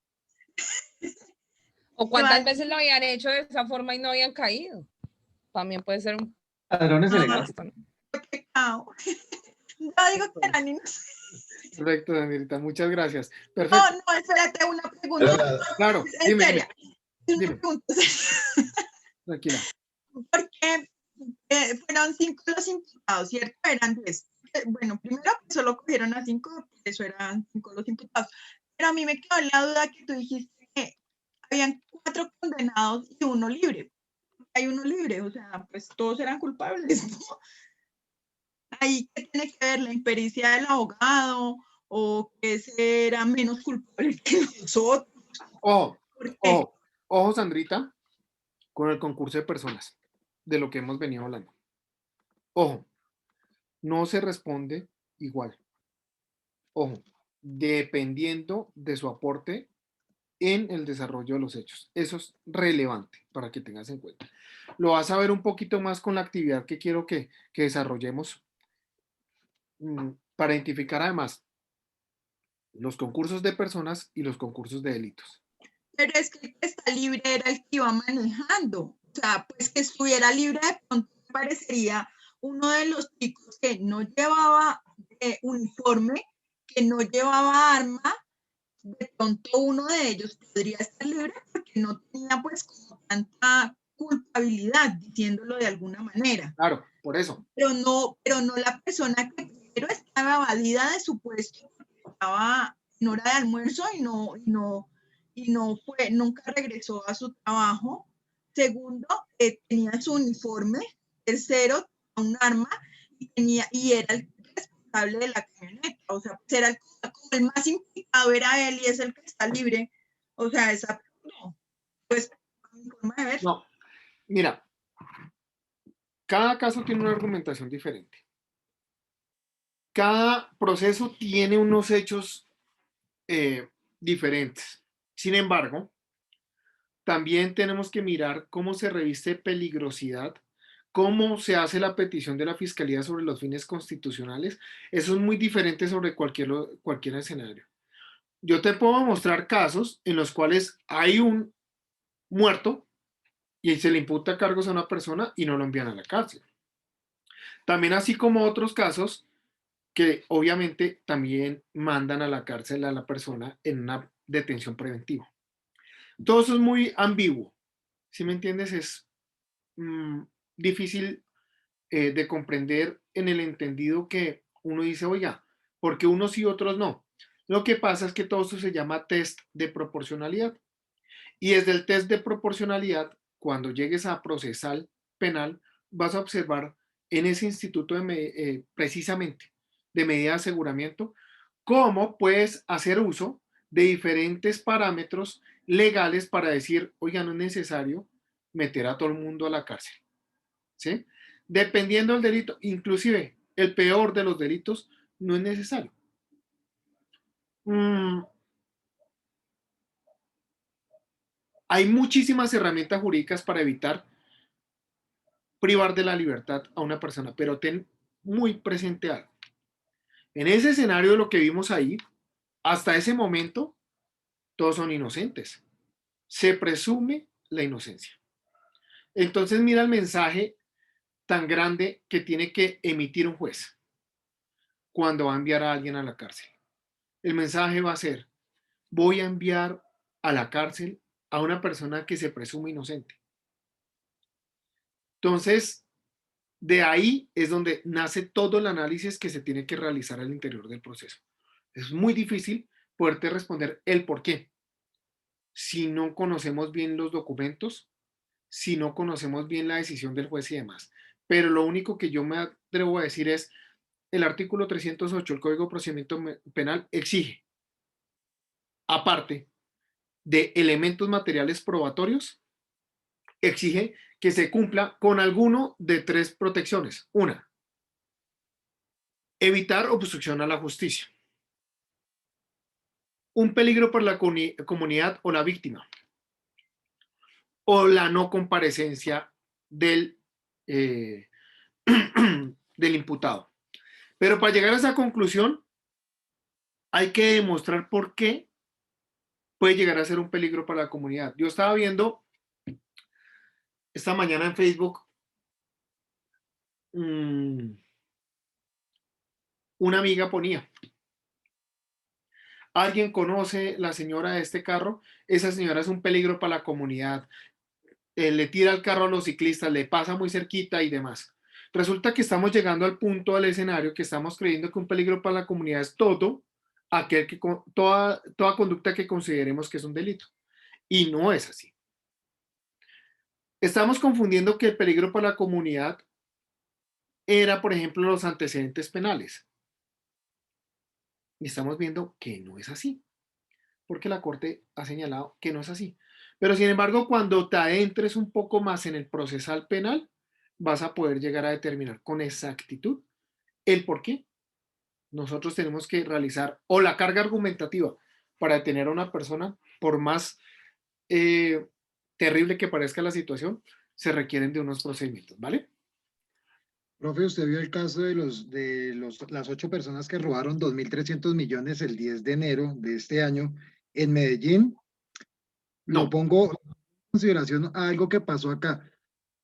¿O cuántas veces lo habían hecho de esa forma y no habían caído? También puede ser un... Ladrones elegantes. Qué pecado. Yo digo que eran inocentes. Perfecto, Danielita, muchas gracias. Perfecto. No, no, espérate, una pregunta. Claro, en dime, serio. dime. Una pregunta. Tranquila. Porque fueron 5 los imputados, ¿cierto? Eran 10. Bueno, primero solo cogieron a 5, por eso eran 5 los imputados. Pero a mí me quedó la duda que tú dijiste que habían 4 condenados y 1 libre. Hay 1 libre, o sea, pues todos eran culpables, ¿no? Ahí, ¿qué tiene que ver la impericia del abogado o que ese era menos culpable que nosotros? Ojo, Sandrita, con el concurso de personas, de lo que hemos venido hablando. Ojo, no se responde igual. Ojo, dependiendo de su aporte en el desarrollo de los hechos. Eso es relevante para que tengas en cuenta. Lo vas a ver un poquito más con la actividad que quiero que desarrollemos para identificar además los concursos de personas y los concursos de delitos. Pero es que el que está libre era el que iba manejando. O sea, pues que estuviera libre de pronto parecería uno de los chicos que no llevaba uniforme, que no llevaba arma. De pronto uno de ellos podría estar libre porque no tenía pues como tanta culpabilidad, diciéndolo de alguna manera. Claro, por eso. Pero no la persona que primero estaba evadida de su puesto, estaba en hora de almuerzo y nunca regresó a su trabajo. Segundo, tenía su uniforme. Tercero, un arma y era el responsable de la camioneta. O sea, pues era como el más implicado era él y es el que está libre. O sea, esa no. Pues, mi forma de ver. No, mira, cada caso tiene una argumentación diferente. Cada proceso tiene unos hechos diferentes. Sin embargo, también tenemos que mirar cómo se reviste peligrosidad, cómo se hace la petición de la Fiscalía sobre los fines constitucionales. Eso es muy diferente sobre cualquier escenario. Yo te puedo mostrar casos en los cuales hay un muerto y se le imputa cargos a una persona y no lo envían a la cárcel. También así como otros casos que obviamente también mandan a la cárcel a la persona en una detención preventiva. Todo eso es muy ambiguo. ¿Sí me entiendes? Es difícil de comprender en el entendido que uno dice, oiga, ¿por qué unos y otros no? Lo que pasa es que todo eso se llama test de proporcionalidad. Y desde el test de proporcionalidad, cuando llegues a procesal penal, vas a observar en ese instituto precisamente de medida de aseguramiento cómo puedes hacer uso de diferentes parámetros legales para decir, oiga, no es necesario meter a todo el mundo a la cárcel. ¿Sí? Dependiendo del delito, inclusive el peor de los delitos, no es necesario. Hay muchísimas herramientas jurídicas para evitar privar de la libertad a una persona, pero ten muy presente algo. En ese escenario, lo que vimos ahí, hasta ese momento, todos son inocentes. Se presume la inocencia. Entonces, mira el mensaje tan grande que tiene que emitir un juez cuando va a enviar a alguien a la cárcel. El mensaje va a ser, voy a enviar a la cárcel a una persona que se presume inocente. Entonces, de ahí es donde nace todo el análisis que se tiene que realizar al interior del proceso. Es muy difícil poderte responder el por qué. Si no conocemos bien los documentos, si no conocemos bien la decisión del juez y demás. Pero lo único que yo me atrevo a decir es, el artículo 308 del Código de Procedimiento Penal exige, aparte de elementos materiales probatorios, exige que se cumpla con alguno de tres protecciones. Una, evitar obstrucción a la justicia. Un peligro para la comunidad o la víctima. O la no comparecencia del imputado. Pero para llegar a esa conclusión, hay que demostrar por qué puede llegar a ser un peligro para la comunidad. Yo estaba viendo esta mañana en Facebook una amiga ponía, ¿alguien conoce la señora de este carro? Esa señora es un peligro para la comunidad. Le tira el carro a los ciclistas, le pasa muy cerquita y demás. Resulta que estamos llegando al punto del escenario que estamos creyendo que un peligro para la comunidad es toda conducta que consideremos que es un delito. Y no es así. Estamos confundiendo que el peligro para la comunidad era, por ejemplo, los antecedentes penales. Y estamos viendo que no es así, porque la Corte ha señalado que no es así. Pero sin embargo, cuando te adentres un poco más en el procesal penal, vas a poder llegar a determinar con exactitud el por qué. Nosotros tenemos que realizar o la carga argumentativa para detener a una persona, por más terrible que parezca la situación, se requieren de unos procedimientos, ¿vale? Profe, usted vio el caso de las 8 personas que robaron 2.300 millones el 10 de enero de este año en Medellín. Lo pongo en consideración a algo que pasó acá.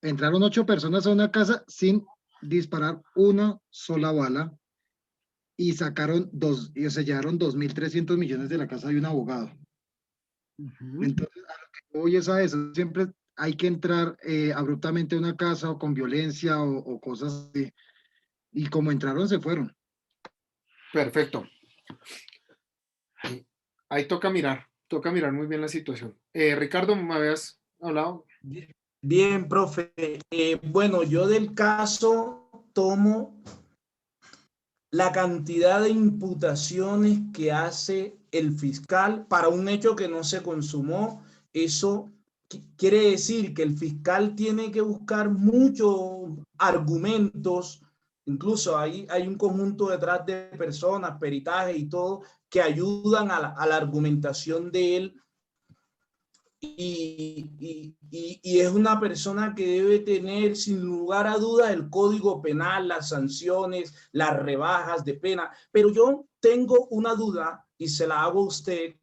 Entraron 8 personas a una casa sin disparar una sola bala y sacaron y se llevaron 2.300 millones de la casa de un abogado. Entonces, a lo que voy es a eso. Siempre hay que entrar abruptamente a una casa o con violencia o cosas así. Y como entraron, se fueron. Perfecto. Ahí toca mirar muy bien la situación. Ricardo, ¿me habías hablado? Bien, profe. Bueno, yo del caso tomo la cantidad de imputaciones que hace el fiscal para un hecho que no se consumó. Eso quiere decir que el fiscal tiene que buscar muchos argumentos, incluso hay un conjunto detrás de personas, peritajes y todo, que ayudan a la argumentación de él. Y es una persona que debe tener sin lugar a dudas el código penal, las sanciones, las rebajas de pena. Pero yo tengo una duda y se la hago a usted.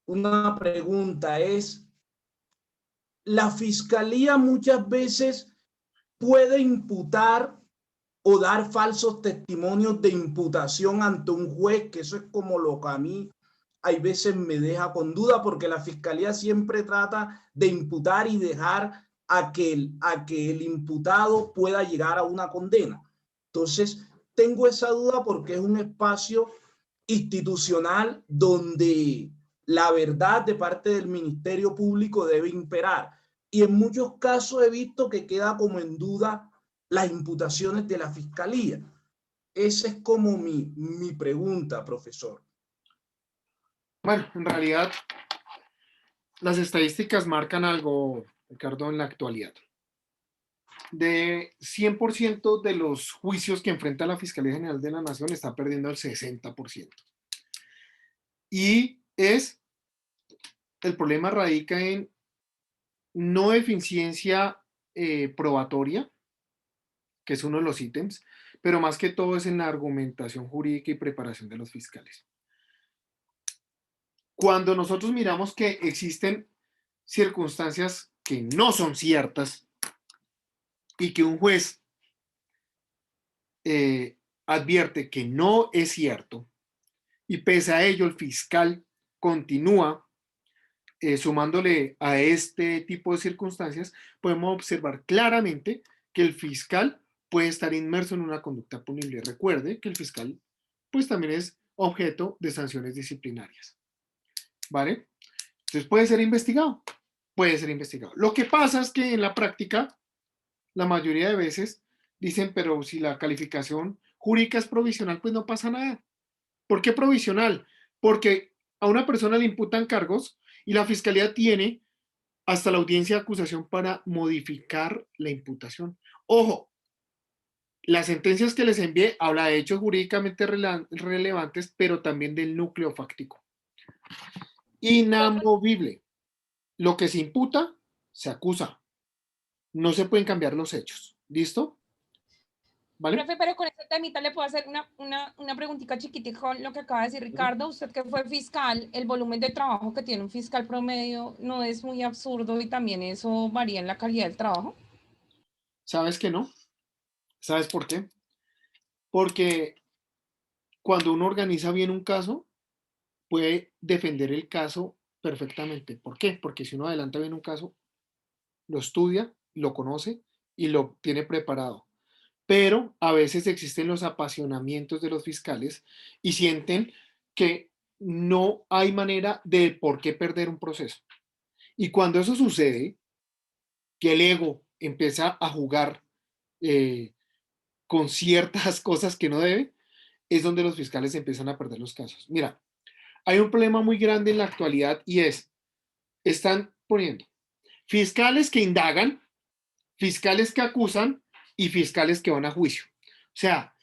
Una pregunta es, la fiscalía muchas veces puede imputar o dar falsos testimonios de imputación ante un juez, que eso es como lo que a mí hay veces me deja con duda, porque la fiscalía siempre trata de imputar y dejar a que el imputado pueda llegar a una condena. Entonces, tengo esa duda porque es un espacio institucional donde la verdad de parte del Ministerio Público debe imperar. Y en muchos casos he visto que queda como en duda las imputaciones de la fiscalía. Esa es como mi pregunta, profesor. Bueno, en realidad las estadísticas marcan algo, Ricardo, en la actualidad. De 100% de los juicios que enfrenta la Fiscalía General de la Nación está perdiendo el 60%. Y el problema radica en no eficiencia probatoria, que es uno de los ítems, pero más que todo es en la argumentación jurídica y preparación de los fiscales. Cuando nosotros miramos que existen circunstancias que no son ciertas y que un juez advierte que no es cierto, y pese a ello el fiscal continúa sumándole a este tipo de circunstancias, podemos observar claramente que el fiscal puede estar inmerso en una conducta punible. Recuerde que el fiscal pues también es objeto de sanciones disciplinarias. ¿Vale? Entonces puede ser investigado. Puede ser investigado. Lo que pasa es que en la práctica, la mayoría de veces dicen, pero si la calificación jurídica es provisional, pues no pasa nada. ¿Por qué provisional? Porque a una persona le imputan cargos y la fiscalía tiene hasta la audiencia de acusación para modificar la imputación. Ojo, las sentencias que les envié habla de hechos jurídicamente relevantes, pero también del núcleo fáctico. Inamovible. Lo que se imputa, se acusa. No se pueden cambiar los hechos. ¿Listo? ¿Vale? Profe, pero con este temita le puedo hacer una preguntita chiquitica con lo que acaba de decir Ricardo. Usted que fue fiscal, el volumen de trabajo que tiene un fiscal promedio no es muy absurdo y también eso varía en la calidad del trabajo. ¿Sabes que no? ¿Sabes por qué? Porque cuando uno organiza bien un caso, puede defender el caso perfectamente. ¿Por qué? Porque si uno adelanta bien un caso, lo estudia, lo conoce y lo tiene preparado. Pero a veces existen los apasionamientos de los fiscales y sienten que no hay manera de por qué perder un proceso. Y cuando eso sucede, que el ego empieza a jugar con ciertas cosas que no debe, es donde los fiscales empiezan a perder los casos. Mira, hay un problema muy grande en la actualidad y están poniendo fiscales que indagan, fiscales que acusan y fiscales que van a juicio. O sea,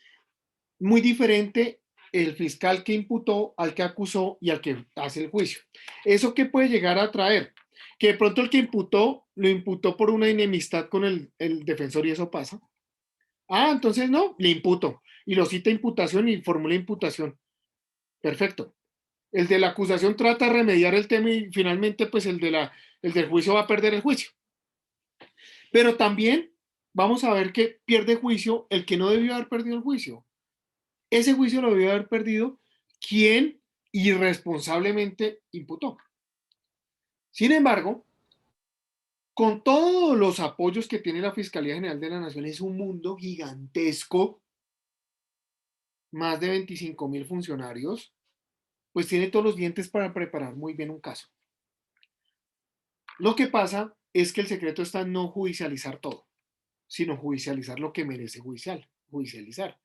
muy diferente el fiscal que imputó al que acusó y al que hace el juicio. ¿Eso qué puede llegar a traer? Que de pronto el que imputó, lo imputó por una enemistad con el defensor y eso pasa. Ah, entonces no, le imputo. Y lo cita imputación y formula imputación. Perfecto. El de la acusación trata de remediar el tema y finalmente pues el del juicio va a perder el juicio. Pero también vamos a ver que pierde juicio el que no debió haber perdido el juicio. Ese juicio lo debió haber perdido quien irresponsablemente imputó. Sin embargo, con todos los apoyos que tiene la Fiscalía General de la Nación, es un mundo gigantesco, más de 25.000 funcionarios, pues tiene todos los dientes para preparar muy bien un caso. Lo que pasa es que el secreto está en no judicializar todo, sino judicializar lo que merece judicializar.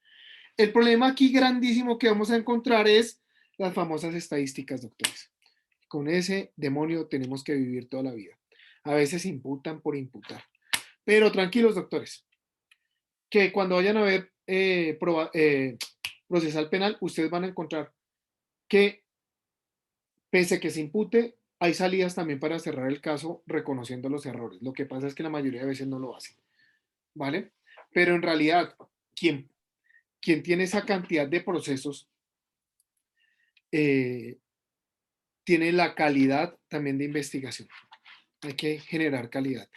El problema aquí grandísimo que vamos a encontrar es las famosas estadísticas, doctores. Con ese demonio tenemos que vivir toda la vida. A veces imputan por imputar. Pero tranquilos, doctores, que cuando vayan a ver procesal penal, ustedes van a encontrar que pese a que se impute, hay salidas también para cerrar el caso reconociendo los errores. Lo que pasa es que la mayoría de veces no lo hacen, ¿vale? Pero en realidad, quien tiene esa cantidad de procesos tiene la calidad también de investigación. Hay que generar calidad.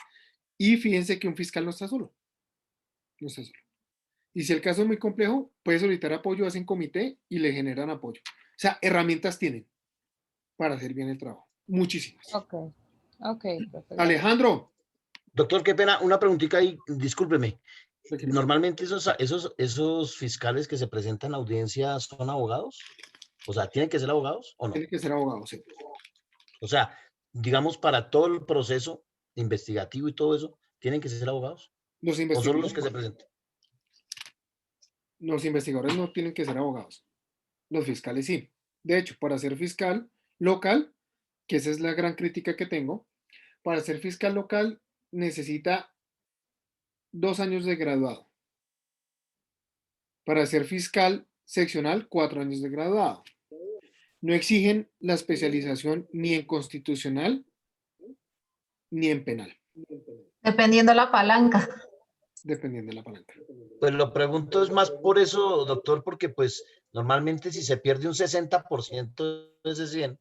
Y fíjense que un fiscal no está solo. No está solo. Y si el caso es muy complejo, puede solicitar apoyo, hacen comité y le generan apoyo. O sea, herramientas tienen para hacer bien el trabajo. Muchísimas. Ok, perfecto. Alejandro. Doctor, qué pena, una preguntita ahí, discúlpeme. Normalmente esos fiscales que se presentan a audiencia son abogados. O sea, ¿tienen que ser abogados o no? Tienen que ser abogados, sí. O sea, digamos, para todo el proceso investigativo y todo eso, ¿tienen que ser abogados? Los ¿O solo los que se presentan? Los investigadores no tienen que ser abogados. Los fiscales sí. De hecho, para ser fiscal local, que esa es la gran crítica que tengo, para ser fiscal local necesita 2 años de graduado. Para ser fiscal seccional, 4 años de graduado. No exigen la especialización ni en constitucional ni en penal. Dependiendo de la palanca. Dependiendo de la palanca. Pues lo pregunto es más por eso, doctor, porque pues normalmente si se pierde un 60% de ese 100,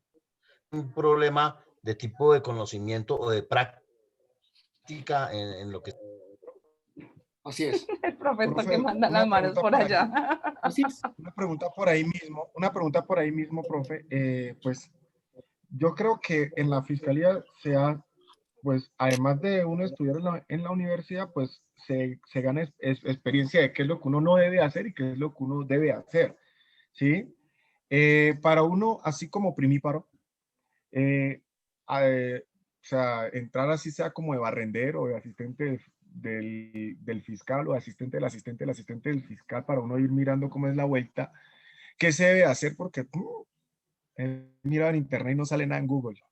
un problema de tipo de conocimiento o de práctica en lo que... Así es. El profesor que manda las manos por allá. Así es. Una pregunta por ahí mismo, profe. Pues yo creo que en la fiscalía pues además de uno estudiar en la universidad, pues se gana experiencia de qué es lo que uno no debe hacer y qué es lo que uno debe hacer, ¿sí? Para uno, así como primíparo, o sea, entrar así sea como de barrendero o de asistente del fiscal o de asistente del asistente del fiscal, para uno ir mirando cómo es la vuelta, qué se debe hacer, porque mira en internet y no sale nada en Google.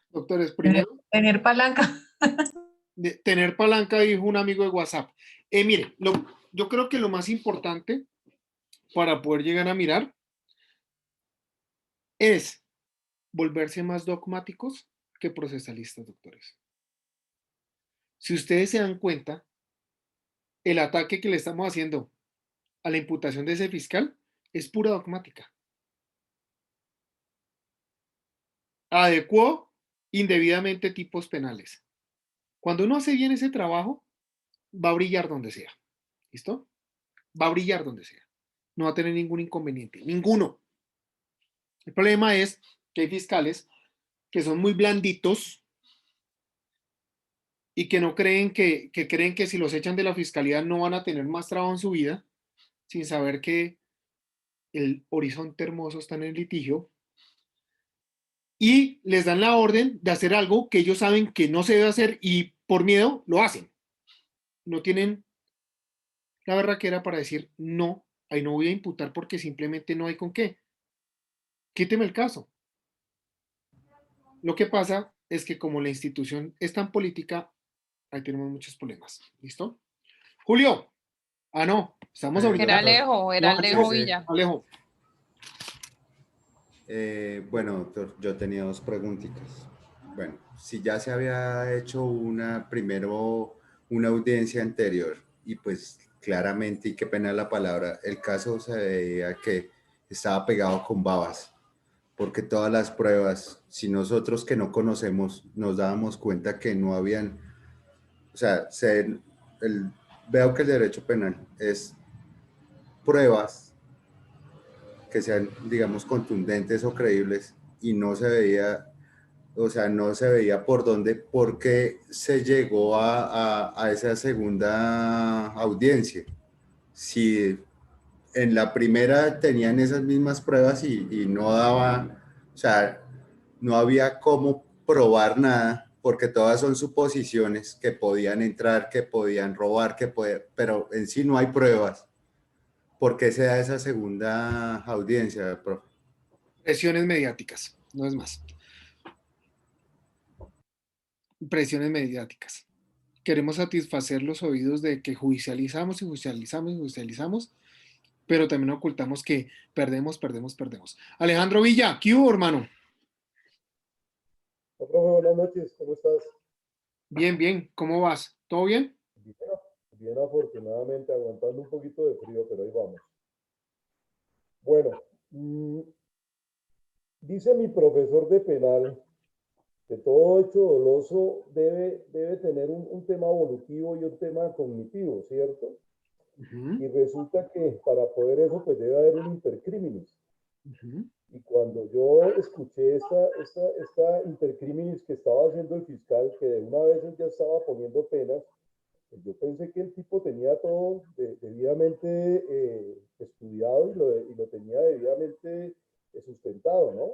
Doctores, primero... Tener palanca. Tener palanca, dijo un amigo de WhatsApp. Mire, yo creo que lo más importante para poder llegar a mirar es volverse más dogmáticos que procesalistas, doctores. Si ustedes se dan cuenta, el ataque que le estamos haciendo a la imputación de ese fiscal es pura dogmática. Adecuó indebidamente tipos penales. Cuando uno hace bien ese trabajo, va a brillar donde sea. ¿Listo? Va a brillar donde sea. No va a tener ningún inconveniente. Ninguno. El problema es que hay fiscales que son muy blanditos y que no creen que creen que si los echan de la fiscalía no van a tener más trabajo en su vida, sin saber que el horizonte hermoso está en el litigio, y les dan la orden de hacer algo que ellos saben que no se debe hacer y por miedo lo hacen. No tienen la berraquera para decir no, ahí no voy a imputar porque simplemente no hay con qué. Quíteme el caso. Lo que pasa es que como la institución es tan política, ahí tenemos muchos problemas. ¿Listo? Julio. Ah, no. Estamos ahorita. Era Alejo Villa. Alejo. Bueno, doctor, yo tenía 2 preguntitas. Bueno, si ya se había hecho primero una audiencia anterior y pues claramente, y qué pena la palabra, el caso se veía que estaba pegado con babas. porque todas las pruebas, si nosotros que no conocemos nos dábamos cuenta que no habían, o sea, veo que el derecho penal es pruebas que sean, digamos, contundentes o creíbles, y no se veía, o sea, no se veía por qué se llegó a esa segunda audiencia. Si en la primera tenían esas mismas pruebas y no daba, o sea, no había cómo probar nada, porque todas son suposiciones, que podían entrar, que podían robar, pero en sí no hay pruebas. ¿Por qué se da esa segunda audiencia, profe? Presiones mediáticas, no es más. Presiones mediáticas. Queremos satisfacer los oídos de que judicializamos y judicializamos y judicializamos, pero también ocultamos que perdemos. Alejandro Villa, ¿qué hubo, hermano? Profe, buenas noches, ¿cómo estás? Bien, ¿cómo vas? ¿Todo bien? Bien, afortunadamente, aguantando un poquito de frío, pero ahí vamos. Bueno, dice mi profesor de penal que todo hecho doloso debe tener un tema evolutivo y un tema cognitivo, ¿cierto? Y resulta que para poder eso, pues debe haber un intercriminis. Y cuando yo escuché esta intercriminis que estaba haciendo el fiscal, que de una vez él ya estaba poniendo penas, pues yo pensé que el tipo tenía todo debidamente estudiado y lo tenía debidamente sustentado, ¿no?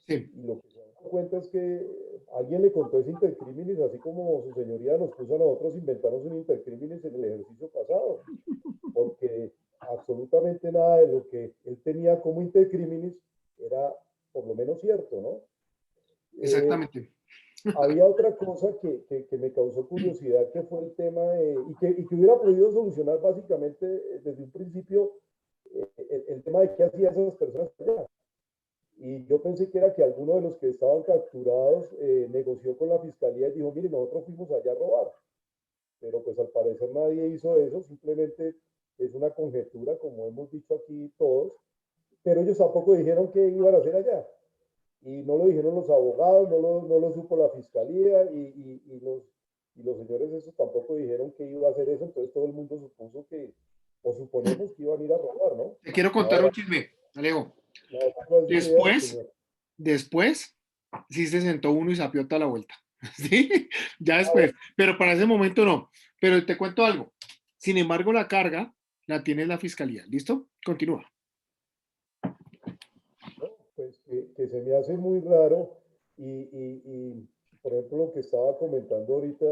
Sí. Y lo que se da cuenta es que alguien le contó ese intercriminis, así como su señoría nos puso a nosotros inventarnos un intercriminis en el ejercicio pasado, porque absolutamente nada de lo que él tenía como intercriminis era por lo menos cierto, ¿no? Exactamente. Había otra cosa que me causó curiosidad, que fue el tema y que hubiera podido solucionar básicamente desde un principio el tema de qué hacían esas personas allá. Y yo pensé que era que alguno de los que estaban capturados negoció con la fiscalía y dijo, mire, nosotros fuimos allá a robar. Pero pues al parecer nadie hizo eso, simplemente es una conjetura, como hemos dicho aquí todos, pero ellos tampoco dijeron qué iban a hacer allá. Y no lo dijeron los abogados, no lo supo la fiscalía y los señores esos tampoco dijeron que iba a hacer eso, entonces todo el mundo supuso que, o suponemos que iban a ir a robar, ¿no? Te quiero contar un chisme, Alejo. Después, sí se sentó uno y sapió toda la vuelta. ¿Sí? Ya después, pero para ese momento no. Pero te cuento algo. Sin embargo, la carga la tiene la fiscalía. ¿Listo? Continúa. Pues que se me hace muy raro y por ejemplo lo que estaba comentando ahorita,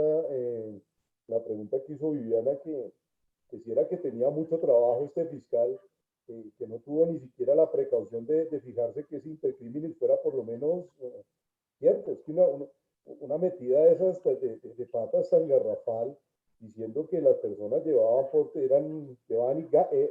la pregunta que hizo Viviana, que si era que tenía mucho trabajo este fiscal, que no tuvo ni siquiera la precaución de fijarse que ese intercriminis fuera por lo menos cierto. Es que una metida de esas de patas tan garrafal, diciendo que las personas llevaban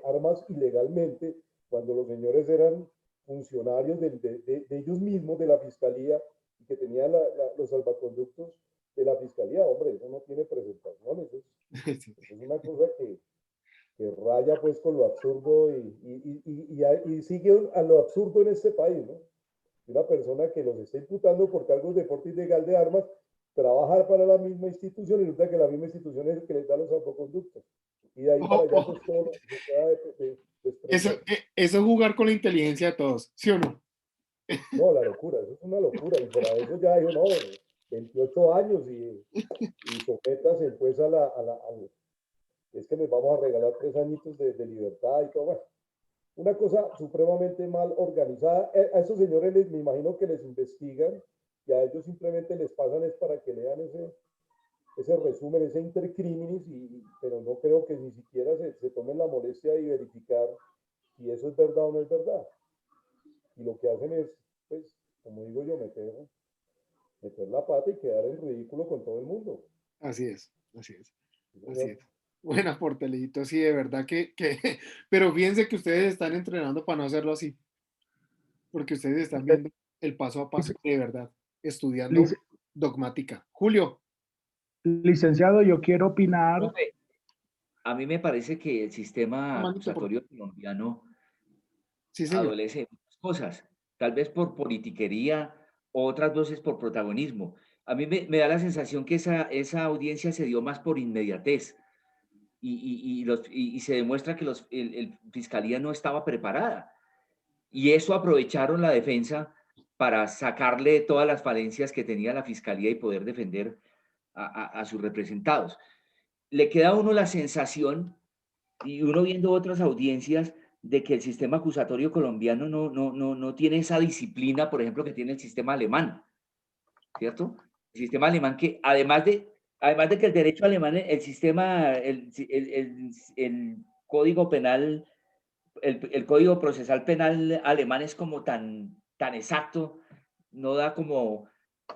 armas ilegalmente, cuando los señores eran funcionarios de ellos mismos, de la fiscalía, y que tenían los salvaconductos de la fiscalía. Hombre, eso no tiene presentación, eso es una cosa que raya pues con lo absurdo y sigue a lo absurdo en este país, ¿no? Una persona que los está imputando por cargos de porte ilegal de armas trabaja para la misma institución y resulta que la misma institución es el que les da los salvoconductos. Y de ahí para allá pues todo lo que se pueda Eso es jugar con la inteligencia de todos, ¿sí o no? No, la locura, eso es una locura. Y para eso ya dijo, no, 28 años y sométase pues es que les vamos a regalar 3 añitos de libertad y todo. Bueno, una cosa supremamente mal organizada. A esos señores me imagino que les investigan y a ellos simplemente les pasan es para que lean ese resumen, ese intercriminis, pero no creo que ni siquiera se tomen la molestia de verificar si eso es verdad o no es verdad. Y lo que hacen es, pues, como digo yo, meter la pata y quedar en ridículo con todo el mundo. Así es. Buena Portelito, sí, de verdad que pero fíjense que ustedes están entrenando para no hacerlo así, porque ustedes están viendo el paso a paso, de verdad, estudiando dogmática. Julio. Licenciado, yo quiero opinar. Profe, a mí me parece que el sistema acusatorio colombiano adolece de muchas cosas. tal vez por politiquería, otras veces por protagonismo. A mí me da la sensación que esa audiencia se dio más por inmediatez y se demuestra que el Fiscalía no estaba preparada. Y eso aprovecharon la defensa para sacarle todas las falencias que tenía la Fiscalía y poder defender a sus representados. Le queda a uno la sensación, y uno viendo otras audiencias, de que el sistema acusatorio colombiano no tiene esa disciplina, por ejemplo, que tiene el sistema alemán, ¿cierto? El sistema alemán que, además de que el derecho alemán, el sistema, el código penal, el código procesal penal alemán es como tan exacto, no da como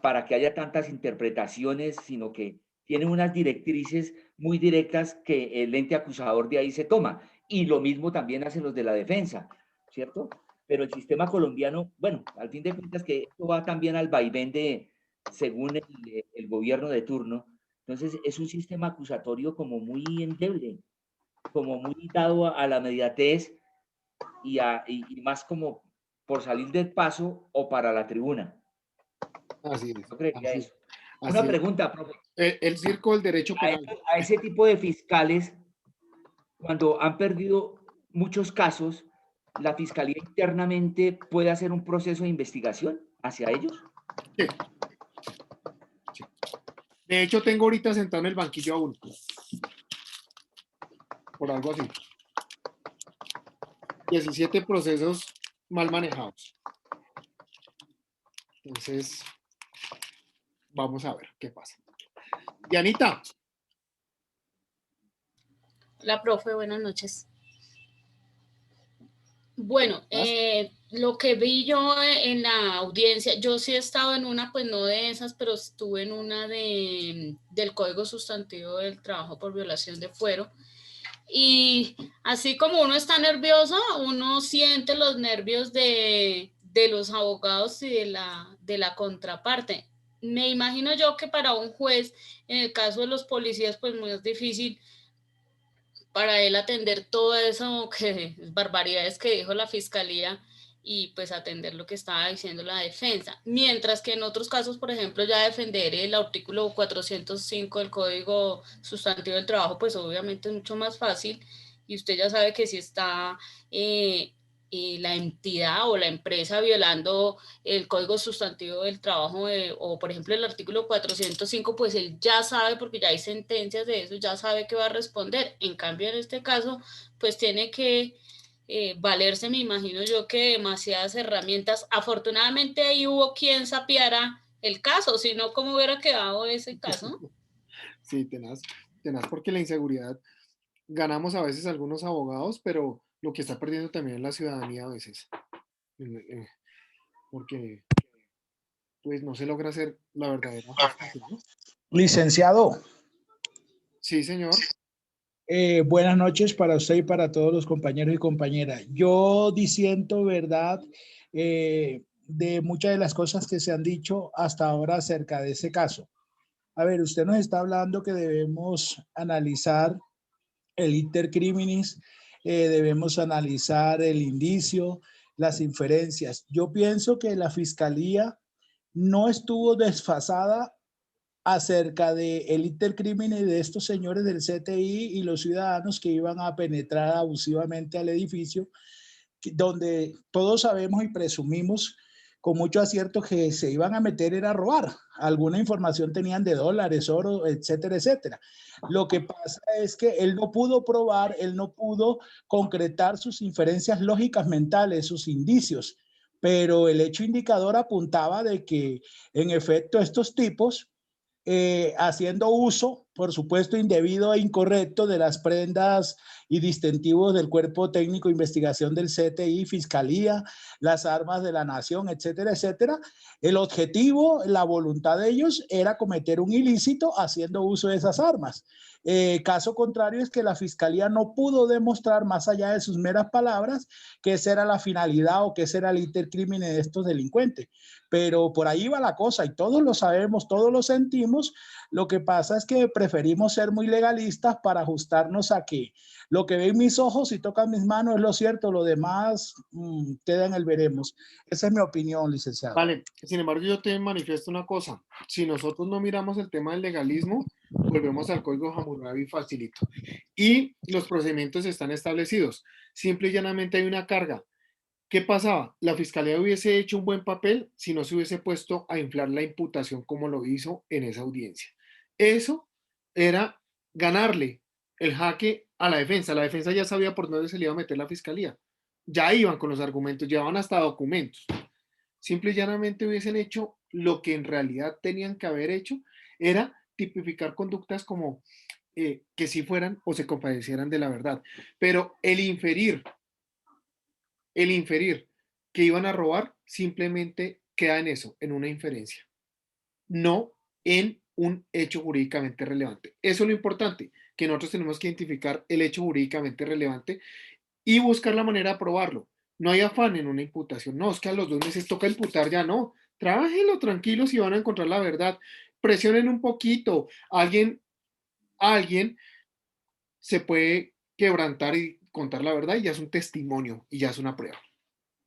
para que haya tantas interpretaciones, sino que tiene unas directrices muy directas que el ente acusador de ahí se toma. Y lo mismo también hacen los de la defensa, ¿cierto? Pero el sistema colombiano, bueno, al fin de cuentas que esto va también al vaivén según el gobierno de turno. Entonces es un sistema acusatorio como muy endeble, como muy dado a la inmediatez y más como por salir del paso o para la tribuna. Así es. Yo creería así, eso. así Una es. pregunta, profe. El circo del derecho penal. A ese tipo de fiscales, cuando han perdido muchos casos, ¿la Fiscalía internamente puede hacer un proceso de investigación hacia ellos? Sí. Sí. De hecho, tengo ahorita sentado en el banquillo a uno. Por algo así. 17 procesos mal manejados. Entonces, vamos a ver qué pasa. Dianita. Hola, profe, buenas noches. Bueno, lo que vi yo en la audiencia, yo sí he estado en una, pues no de esas, pero estuve en una del Código Sustantivo del Trabajo por violación de fuero. Y así como uno está nervioso, uno siente los nervios de los abogados y de la contraparte. Me imagino yo que para un juez, en el caso de los policías, pues muy difícil para él atender todo eso, que barbaridades que dijo la fiscalía y pues atender lo que estaba diciendo la defensa. Mientras que en otros casos, por ejemplo, ya defender el artículo 405 del Código Sustantivo del Trabajo, pues obviamente es mucho más fácil y usted ya sabe que si está la entidad o la empresa violando el Código Sustantivo del Trabajo o por ejemplo el artículo 405, pues él ya sabe, porque ya hay sentencias de eso, ya sabe que va a responder. En cambio, en este caso, pues tiene que valerse, me imagino yo, que demasiadas herramientas. Afortunadamente ahí hubo quien sapiara el caso, si no, ¿cómo hubiera quedado ese caso? Sí, tenaz porque la inseguridad, ganamos a veces algunos abogados, pero lo que está perdiendo también la ciudadanía a veces, porque pues no se logra hacer la verdadera justicia, ¿no? Licenciado. Sí, señor. Buenas noches para usted y para todos los compañeros y compañeras. Yo disiento, ¿verdad?, de muchas de las cosas que se han dicho hasta ahora acerca de ese caso. A ver, usted nos está hablando que debemos analizar el iter criminis, debemos analizar el indicio, las inferencias. Yo pienso que la Fiscalía no estuvo desfasada acerca del iter criminis de estos señores del CTI y los ciudadanos que iban a penetrar abusivamente al edificio, donde todos sabemos y presumimos con mucho acierto que se iban a meter era a robar. Alguna información tenían de dólares, oro, etcétera, etcétera. Lo que pasa es que él no pudo probar, él no pudo concretar sus inferencias lógicas mentales, sus indicios, pero el hecho indicador apuntaba de que en efecto estos tipos, haciendo uso, por supuesto, indebido e incorrecto de las prendas y distintivos del Cuerpo Técnico de Investigación del CTI, Fiscalía, las armas de la nación, etcétera, etcétera. El objetivo, la voluntad de ellos era cometer un ilícito haciendo uso de esas armas. Caso contrario es que la Fiscalía no pudo demostrar, más allá de sus meras palabras, que esa era la finalidad o que ese era el iter criminis de estos delincuentes. Pero por ahí va la cosa y todos lo sabemos, todos lo sentimos. Lo que pasa es que preferimos ser muy legalistas para ajustarnos a que lo que ven mis ojos y tocan mis manos es lo cierto, lo demás queda en el veremos. Esa es mi opinión, licenciado. Vale, sin embargo, yo te manifiesto una cosa. Si nosotros no miramos el tema del legalismo, volvemos al código Hammurabi facilito. Y los procedimientos están establecidos. Simple y llanamente hay una carga. ¿Qué pasaba? La fiscalía hubiese hecho un buen papel si no se hubiese puesto a inflar la imputación como lo hizo en esa audiencia. Eso era ganarle el jaque a la defensa. La defensa ya sabía por dónde se le iba a meter la fiscalía. Ya iban con los argumentos, llevaban hasta documentos. Simple y llanamente hubiesen hecho lo que en realidad tenían que haber hecho, era tipificar conductas como que sí fueran o se compadecieran de la verdad. Pero el inferir que iban a robar simplemente queda en eso, en una inferencia, no en un hecho jurídicamente relevante. Eso es lo importante, que nosotros tenemos que identificar el hecho jurídicamente relevante y buscar la manera de probarlo. No hay afán en una imputación. No, es que a los 2 meses toca imputar, ya no. Trábajenlo tranquilos y van a encontrar la verdad. Presionen un poquito. Alguien se puede quebrantar y contar la verdad y ya es un testimonio y ya es una prueba.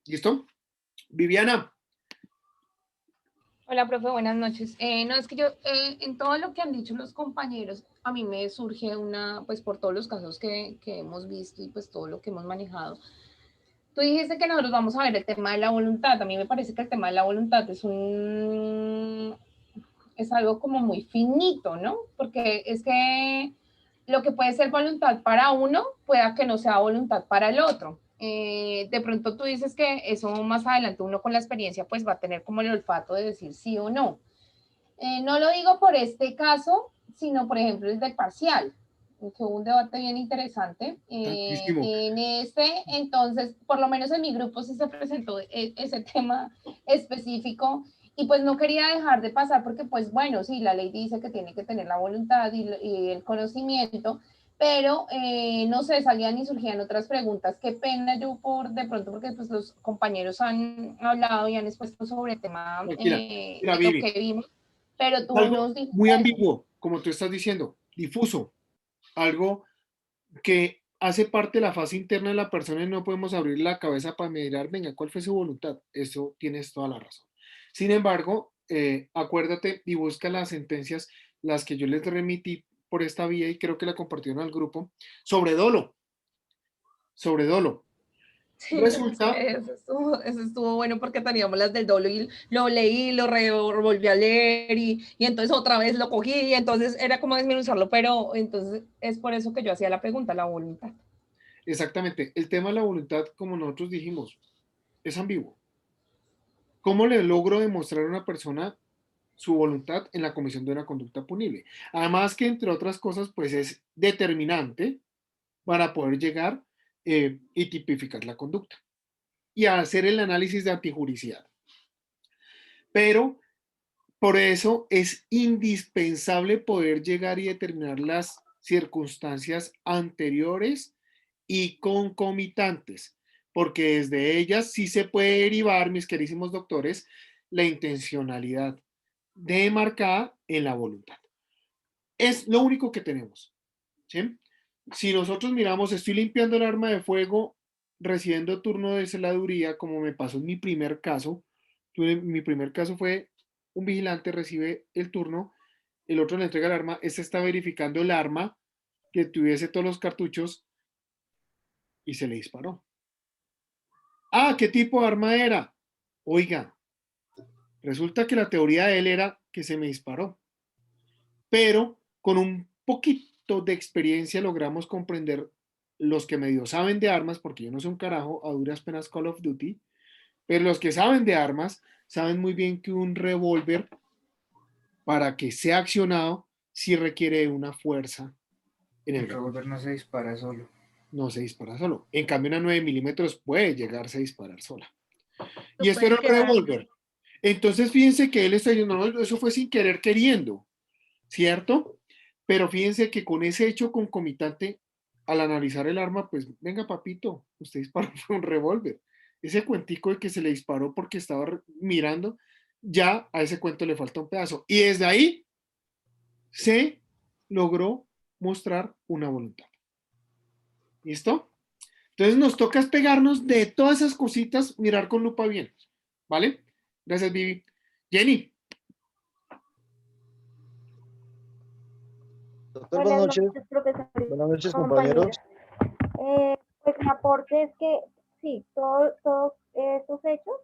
¿Listo? Viviana. Hola, profe, buenas noches. No, es que yo, en todo lo que han dicho los compañeros, a mí me surge una, pues por todos los casos que hemos visto y pues todo lo que hemos manejado. Tú dijiste que nosotros vamos a ver el tema de la voluntad. A mí me parece que el tema de la voluntad es algo como muy finito, ¿no? Porque es que lo que puede ser voluntad para uno, pueda que no sea voluntad para el otro. De pronto tú dices que eso más adelante uno con la experiencia pues va a tener como el olfato de decir sí o no. No lo digo por este caso, sino por ejemplo el del parcial, que hubo un debate bien interesante. En entonces, por lo menos en mi grupo sí se presentó ese tema específico y pues no quería dejar de pasar porque pues bueno, sí, la ley dice que tiene que tener la voluntad y el conocimiento, pero no sé, salían y surgían otras preguntas. Qué pena yo de pronto porque pues los compañeros han hablado y han expuesto sobre el tema lo que vimos, pero tú nos dijiste muy ambiguo, como tú estás diciendo, difuso, algo que hace parte de la fase interna de la persona y no podemos abrir la cabeza para mirar, venga, ¿cuál fue su voluntad? Eso tienes toda la razón. Sin embargo, acuérdate y busca las sentencias, las que yo les remití por esta vía y creo que la compartieron al grupo, sobre dolo. Sí, resulta... Eso estuvo bueno porque teníamos las del dolo y lo leí, lo volví a leer y entonces otra vez lo cogí y entonces era como desmenuzarlo, pero entonces es por eso que yo hacía la pregunta, la voluntad. Exactamente, el tema de la voluntad, como nosotros dijimos, es ambiguo. ¿Cómo le logro demostrar a una persona su voluntad en la comisión de una conducta punible? Además que, entre otras cosas, pues es determinante para poder llegar y tipificar la conducta y hacer el análisis de antijuricidad. Pero por eso es indispensable poder llegar y determinar las circunstancias anteriores y concomitantes, porque desde ellas sí se puede derivar, mis queridísimos doctores, la intencionalidad demarcada en la voluntad. Es lo único que tenemos, ¿sí? Si nosotros miramos, estoy limpiando el arma de fuego, recibiendo turno de celaduría, como me pasó en mi primer caso. Mi primer caso fue un vigilante recibe el turno, el otro le entrega el arma, este está verificando el arma, que tuviese todos los cartuchos y se le disparó. Ah, ¿qué tipo de arma era? Oiga, resulta que la teoría de él era que se me disparó, pero con un poquito de experiencia logramos comprender, los que medio saben de armas, porque yo no soy un carajo, a duras penas Call of Duty, pero los que saben de armas saben muy bien que un revólver, para que sea accionado, sí requiere una fuerza. El revólver no se dispara solo. No se dispara solo. En cambio, una 9 milímetros puede llegarse a disparar sola. Y esto era un revólver. Entonces, fíjense que él está diciendo, no, eso fue sin querer queriendo, ¿cierto? Pero fíjense que con ese hecho concomitante, al analizar el arma, pues, venga, papito, usted disparó un revólver. Ese cuentico de que se le disparó porque estaba mirando, ya a ese cuento le falta un pedazo. Y desde ahí se logró mostrar una voluntad. ¿Listo? Entonces nos toca pegarnos de todas esas cositas, mirar con lupa bien. ¿Vale? Gracias, Vivi. Jenny. Doctor, buenas noches. Profesor. Buenas noches, compañeros. Pues mi aporte es que sí, todos estos hechos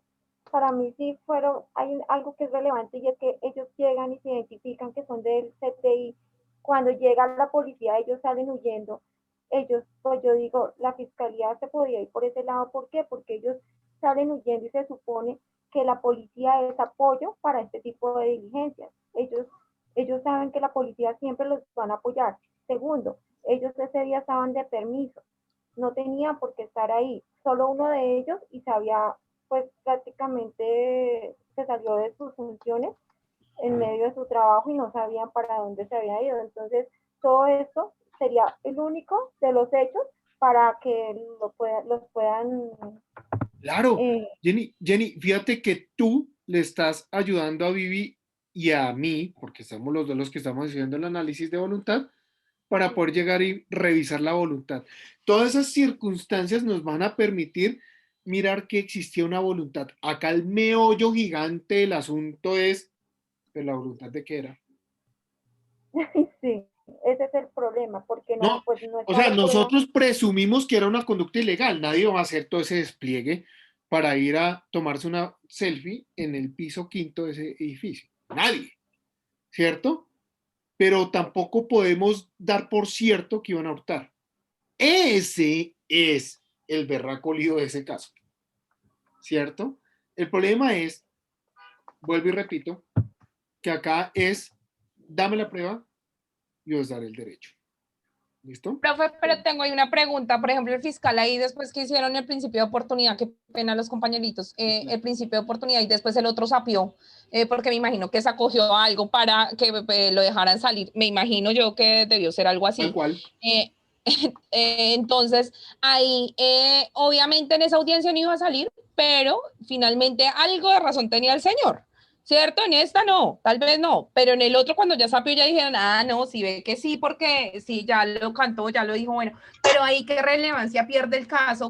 para mí sí fueron, hay algo que es relevante y es que ellos llegan y se identifican que son del CTI. Cuando llega la policía, ellos salen huyendo. Ellos, pues yo digo, la fiscalía se podría ir por ese lado. ¿Por qué? Porque ellos salen huyendo y se supone que la policía es apoyo para este tipo de diligencias. Ellos saben que la policía siempre los van a apoyar. Segundo, ellos ese día estaban de permiso, no tenían por qué estar ahí, solo uno de ellos y se había, pues prácticamente se salió de sus funciones en medio de su trabajo y no sabían para dónde se había ido. Entonces, todo esto sería el único de los hechos para que los puedan... Claro, Jenny, fíjate que tú le estás ayudando a Vivi y a mí, porque somos los dos los que estamos haciendo el análisis de voluntad, para poder llegar y revisar la voluntad. Todas esas circunstancias nos van a permitir mirar que existía una voluntad. Acá el meollo gigante del asunto es, ¿pero la voluntad de qué era? Sí, ese es el problema, porque No, pues no o sea, nosotros presumimos que era una conducta ilegal. Nadie va a hacer todo ese despliegue para ir a tomarse una selfie en el piso quinto de ese edificio. Nadie, ¿cierto? Pero tampoco podemos dar por cierto que iban a hurtar. Ese es el berraco lío de ese caso, ¿cierto? El problema es, vuelvo y repito, que acá es, dame la prueba y os daré el derecho. ¿Listo? Profe, pero tengo ahí una pregunta. Por ejemplo, el fiscal ahí después que hicieron el principio de oportunidad, qué pena los compañeritos, el principio de oportunidad y después el otro sapió, porque me imagino que se acogió a algo para que lo dejaran salir. Me imagino yo que debió ser algo así. Tal cual. Entonces, ahí obviamente en esa audiencia no iba a salir, pero finalmente algo de razón tenía el señor. ¿Cierto? En esta no, tal vez no, pero en el otro cuando ya sapió ya dijeron, no, sí ve que sí, porque sí, ya lo cantó, ya lo dijo, bueno, pero ahí qué relevancia pierde el caso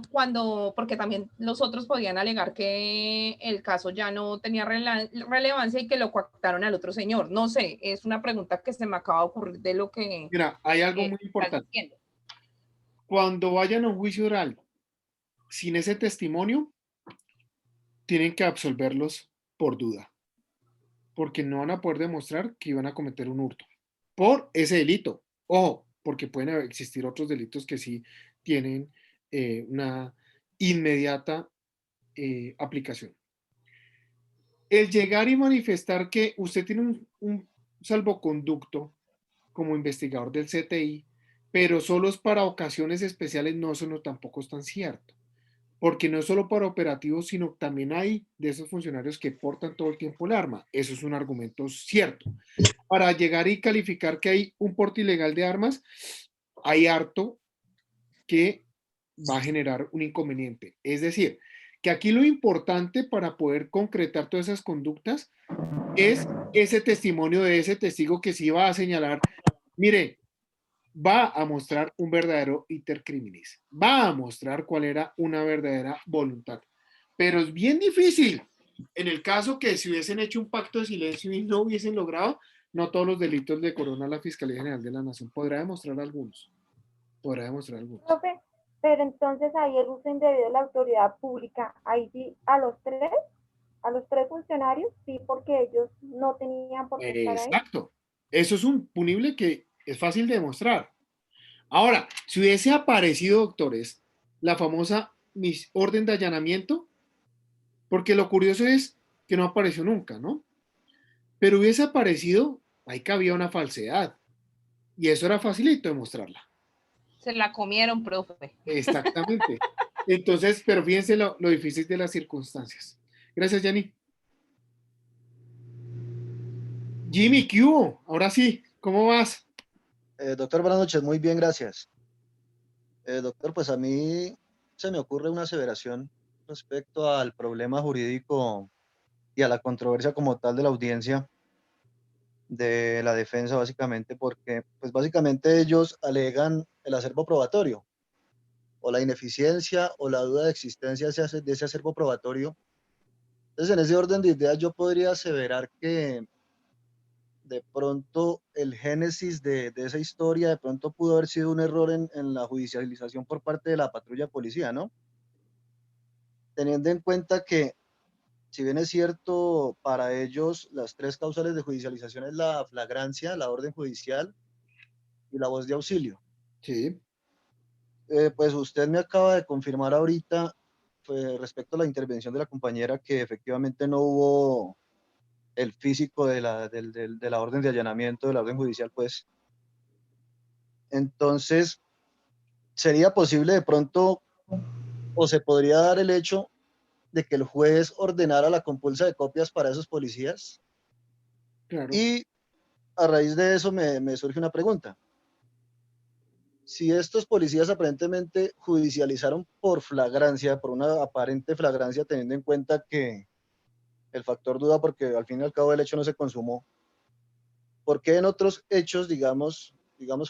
porque también los otros podían alegar que el caso ya no tenía relevancia y que lo coactaron al otro señor. No sé, es una pregunta que se me acaba de ocurrir de lo que... Mira, hay algo muy importante. Cuando vayan a un juicio oral sin ese testimonio, tienen que absolverlos por duda, porque no van a poder demostrar que iban a cometer un hurto por ese delito, o porque pueden existir otros delitos que sí tienen una inmediata aplicación. El llegar y manifestar que usted tiene un salvoconducto como investigador del CTI, pero solo es para ocasiones especiales, no, eso no tampoco es tan cierto. Porque no es solo para operativos, sino también hay de esos funcionarios que portan todo el tiempo el arma. Eso es un argumento cierto. Para llegar y calificar que hay un porte ilegal de armas, hay harto que va a generar un inconveniente. Es decir, que aquí lo importante para poder concretar todas esas conductas es ese testimonio de ese testigo que sí va a señalar, mire, va a mostrar un verdadero iter criminis, va a mostrar cuál era una verdadera voluntad. Pero es bien difícil. En el caso que si hubiesen hecho un pacto de silencio y no hubiesen logrado, no todos los delitos le corona la Fiscalía General de la Nación. Podrá demostrar algunos. Profe, pero entonces ahí el uso indebido de la autoridad pública, ahí sí, a los tres funcionarios, sí, porque ellos no tenían por qué estar ahí. Exacto. Eso es un punible que es fácil de demostrar. Ahora, si hubiese aparecido, doctores, la famosa orden de allanamiento, porque lo curioso es que no apareció nunca, ¿no? Pero hubiese aparecido, ahí cabía una falsedad. Y eso era facilito demostrarla. Se la comieron, profe. Exactamente. Entonces, pero fíjense lo difícil de las circunstancias. Gracias, Jenny. Jimmy, ¿qué hubo? Ahora sí, ¿cómo vas? Doctor, buenas noches, muy bien, gracias. Doctor, pues a mí se me ocurre una aseveración respecto al problema jurídico y a la controversia como tal de la audiencia. de la defensa, básicamente, porque pues básicamente ellos alegan el acervo probatorio, o la ineficiencia o la duda de existencia de ese acervo probatorio. Entonces, en ese orden de ideas, yo podría aseverar que de pronto el génesis de esa historia de pronto pudo haber sido un error en la judicialización por parte de la patrulla de policía, ¿no? Teniendo en cuenta que, si bien es cierto, para ellos las tres causales de judicialización es la flagrancia, la orden judicial y la voz de auxilio. Sí. Pues usted me acaba de confirmar ahorita, respecto a la intervención de la compañera, que efectivamente no hubo el físico de la orden de allanamiento, de la orden judicial, pues. Entonces, ¿sería posible de pronto, o se podría dar el hecho de que el juez ordenara la compulsa de copias para esos policías? Claro. Y a raíz de eso me surge una pregunta. Si estos policías aparentemente judicializaron por flagrancia, por una aparente flagrancia, teniendo en cuenta que el factor duda, porque al fin y al cabo el hecho no se consumó, ¿por qué en otros hechos, digamos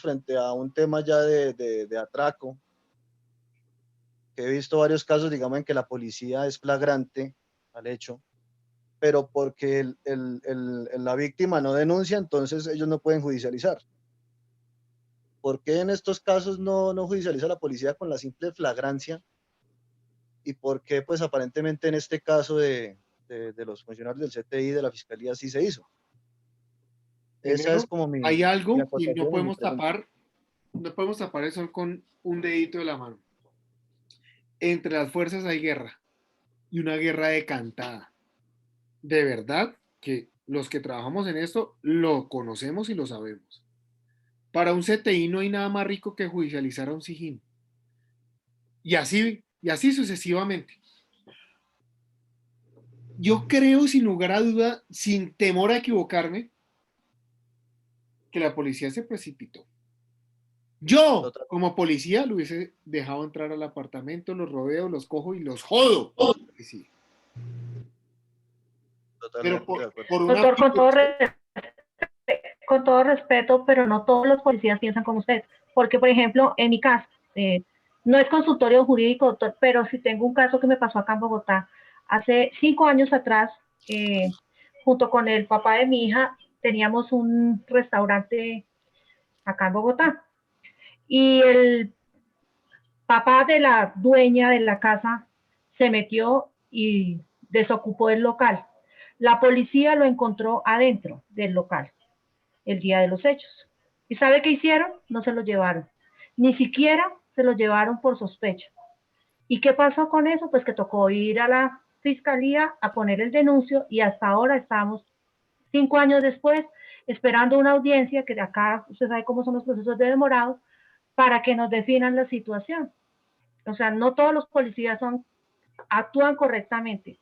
frente a un tema ya de atraco, que he visto varios casos, digamos, en que la policía es flagrante al hecho, pero porque la víctima no denuncia, entonces ellos no pueden judicializar? ¿Por qué en estos casos no judicializa la policía con la simple flagrancia? ¿Y por qué, pues, aparentemente en este caso de los funcionarios del CTI, de la Fiscalía, sí se hizo? Esa Primero, es como mi hay algo y acotación y mi pregunta. no podemos tapar eso con un dedito de la mano. Entre las fuerzas hay guerra, y una guerra decantada. De verdad que los que trabajamos en esto lo conocemos y lo sabemos. Para un CTI no hay nada más rico que judicializar a un SIJIN. Y así sucesivamente. Yo creo, sin lugar a duda, sin temor a equivocarme, que la policía se precipitó. Yo, como policía, lo hubiese dejado entrar al apartamento, los rodeo, los cojo y los jodo. Sí. Pero por una Doctor, con todo respeto, pero no todos los policías piensan como usted. Porque, por ejemplo, en mi caso, no es consultorio jurídico, doctor, pero sí tengo un caso que me pasó acá en Bogotá. Hace 5 años atrás, junto con el papá de mi hija, teníamos un restaurante acá en Bogotá. Y el papá de la dueña de la casa se metió y desocupó el local. La policía lo encontró adentro del local el día de los hechos. ¿Y sabe qué hicieron? No se lo llevaron. Ni siquiera se lo llevaron por sospecha. ¿Y qué pasó con eso? Pues que tocó ir a la fiscalía a poner el denuncio y hasta ahora estamos 5 años después esperando una audiencia, que de acá usted sabe cómo son los procesos de demorados, para que nos definan la situación. O sea, no todos los policías actúan correctamente.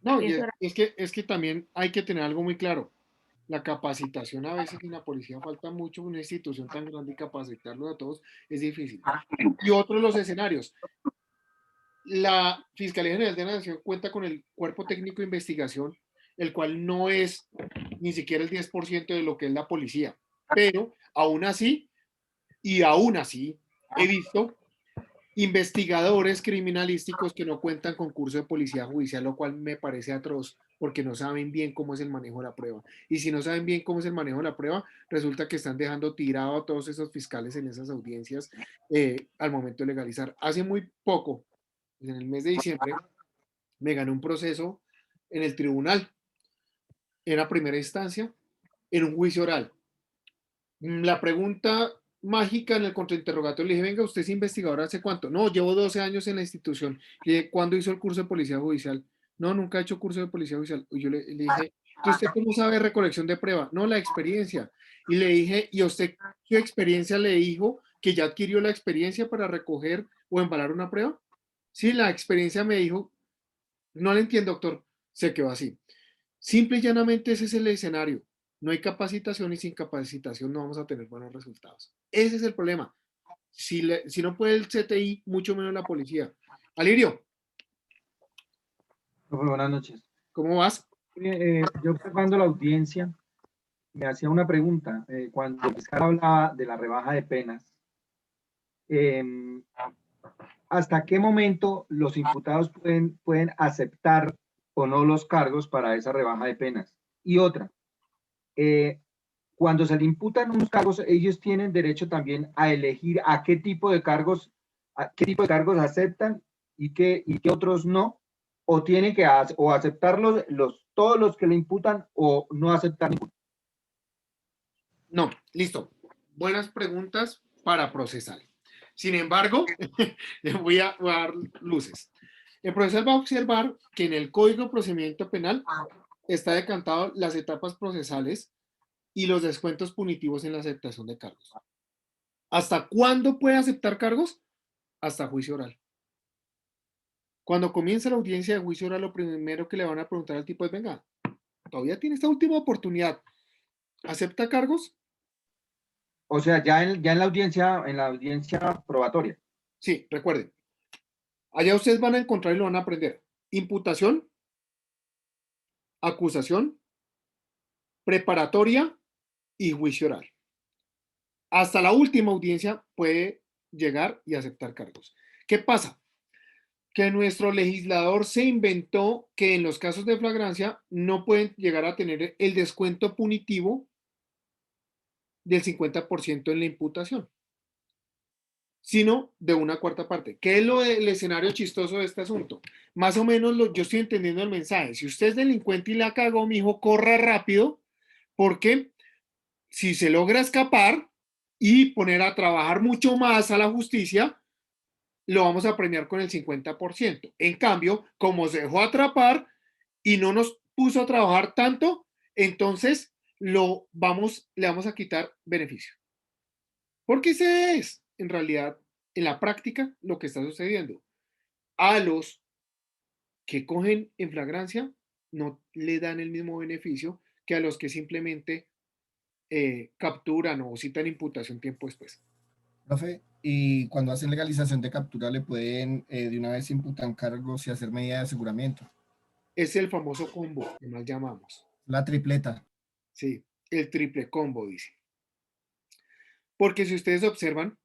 No, y es que también hay que tener algo muy claro. La capacitación a veces en la policía falta mucho, una institución tan grande y capacitarlos a todos es difícil. Y otro de los escenarios. La Fiscalía General de la Nación cuenta con el Cuerpo Técnico de Investigación, el cual no es ni siquiera el 10% de lo que es la policía. Pero aún así, he visto investigadores criminalísticos que no cuentan con curso de policía judicial, lo cual me parece atroz, porque no saben bien cómo es el manejo de la prueba. Y si no saben bien cómo es el manejo de la prueba, resulta que están dejando tirado a todos esos fiscales en esas audiencias al momento de legalizar. Hace muy poco, en el mes de diciembre, me gané un proceso en el tribunal, en la primera instancia, en un juicio oral. La pregunta mágica en el contrainterrogatorio, le dije, venga, ¿usted es investigador hace cuánto? No, llevo 12 años en la institución. ¿Cuándo hizo el curso de policía judicial? No, nunca he hecho curso de policía judicial. Y yo le dije, ¿usted cómo sabe recolección de prueba? No, la experiencia. Y le dije, ¿y a usted qué experiencia le dijo que ya adquirió la experiencia para recoger o embalar una prueba? Sí, la experiencia me dijo, no le entiendo, doctor, se quedó así. Simple y llanamente ese es el escenario. No hay capacitación y sin capacitación no vamos a tener buenos resultados. Ese es el problema. Si no puede el CTI, mucho menos la policía. Alirio. Buenas noches. ¿Cómo vas? Yo observando la audiencia, me hacía una pregunta. Cuando el fiscal hablaba de la rebaja de penas, ¿hasta qué momento los imputados pueden aceptar o no los cargos para esa rebaja de penas? Y otra, cuando se le imputan unos cargos, ellos tienen derecho también a elegir a qué tipo de cargos aceptan y qué otros no, o tienen que aceptar todos los que le imputan o no aceptar ninguno. No, listo. Buenas preguntas para procesar. Sin embargo, le voy a dar luces. El procesal va a observar que en el Código de Procedimiento Penal está decantado las etapas procesales y los descuentos punitivos en la aceptación de cargos. ¿Hasta cuándo puede aceptar cargos? Hasta juicio oral. Cuando comienza la audiencia de juicio oral, lo primero que le van a preguntar al tipo es, venga, todavía tiene esta última oportunidad. ¿Acepta cargos? O sea, ya en la audiencia probatoria. Sí, recuerden. Allá ustedes van a encontrar y lo van a aprender. Imputación, acusación, preparatoria y juicio oral. Hasta la última audiencia puede llegar y aceptar cargos. ¿Qué pasa? Que nuestro legislador se inventó que en los casos de flagrancia no pueden llegar a tener el descuento punitivo del 50% en la imputación, sino de una cuarta parte. ¿Qué es el escenario chistoso de este asunto? Más o menos yo estoy entendiendo el mensaje. Si usted es delincuente y la cagó, mijo, corra rápido, porque si se logra escapar y poner a trabajar mucho más a la justicia, lo vamos a premiar con el 50%. En cambio, como se dejó atrapar y no nos puso a trabajar tanto, entonces le vamos a quitar beneficio. Porque ese es, en realidad, en la práctica, lo que está sucediendo. A los que cogen en flagrancia, no le dan el mismo beneficio que a los que simplemente capturan o citan imputación tiempo después. Profe, y cuando hacen legalización de captura, ¿le pueden de una vez imputar cargos y hacer medida de aseguramiento? Es el famoso combo, que mal llamamos. La tripleta. Sí, el triple combo, dice. Porque si ustedes observan,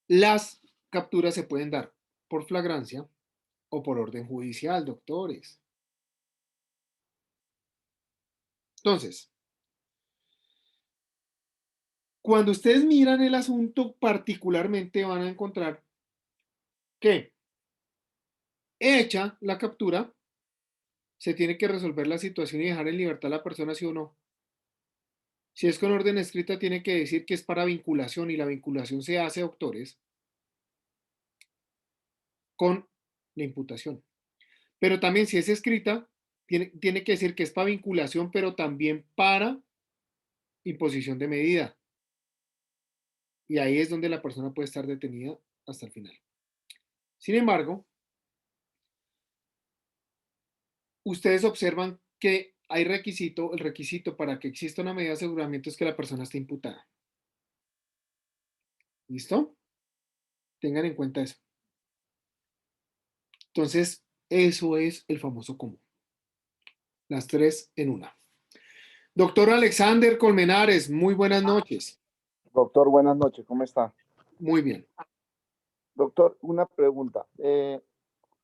las capturas se pueden dar por flagrancia o por orden judicial, doctores. Entonces, cuando ustedes miran el asunto particularmente, van a encontrar que hecha la captura, se tiene que resolver la situación y dejar en libertad a la persona, sí o no. Si es con orden escrita, tiene que decir que es para vinculación y la vinculación se hace, doctores, con la imputación. Pero también si es escrita, tiene que decir que es para vinculación, pero también para imposición de medida. Y ahí es donde la persona puede estar detenida hasta el final. Sin embargo, ustedes observan que hay el requisito para que exista una medida de aseguramiento es que la persona esté imputada. ¿Listo? Tengan en cuenta eso. Entonces, eso es el famoso común. Las tres en una. Doctor Alexander Colmenares, muy buenas noches. Doctor, buenas noches, ¿cómo está? Muy bien. Doctor, una pregunta.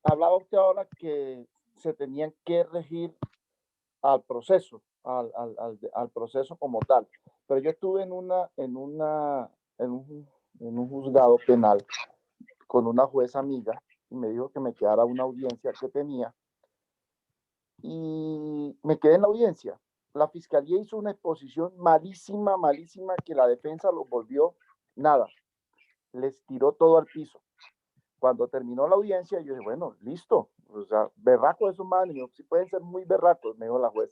Hablaba usted ahora que se tenían que regir al proceso, al proceso como tal. Pero yo estuve en un juzgado penal con una jueza amiga y me dijo que me quedara una audiencia que tenía y me quedé en la audiencia. La fiscalía hizo una exposición malísima que la defensa los volvió nada. Les tiró todo al piso. Cuando terminó la audiencia, yo dije, bueno, listo. O sea, berracos esos manes, sí pueden ser muy berracos, me dijo la juez.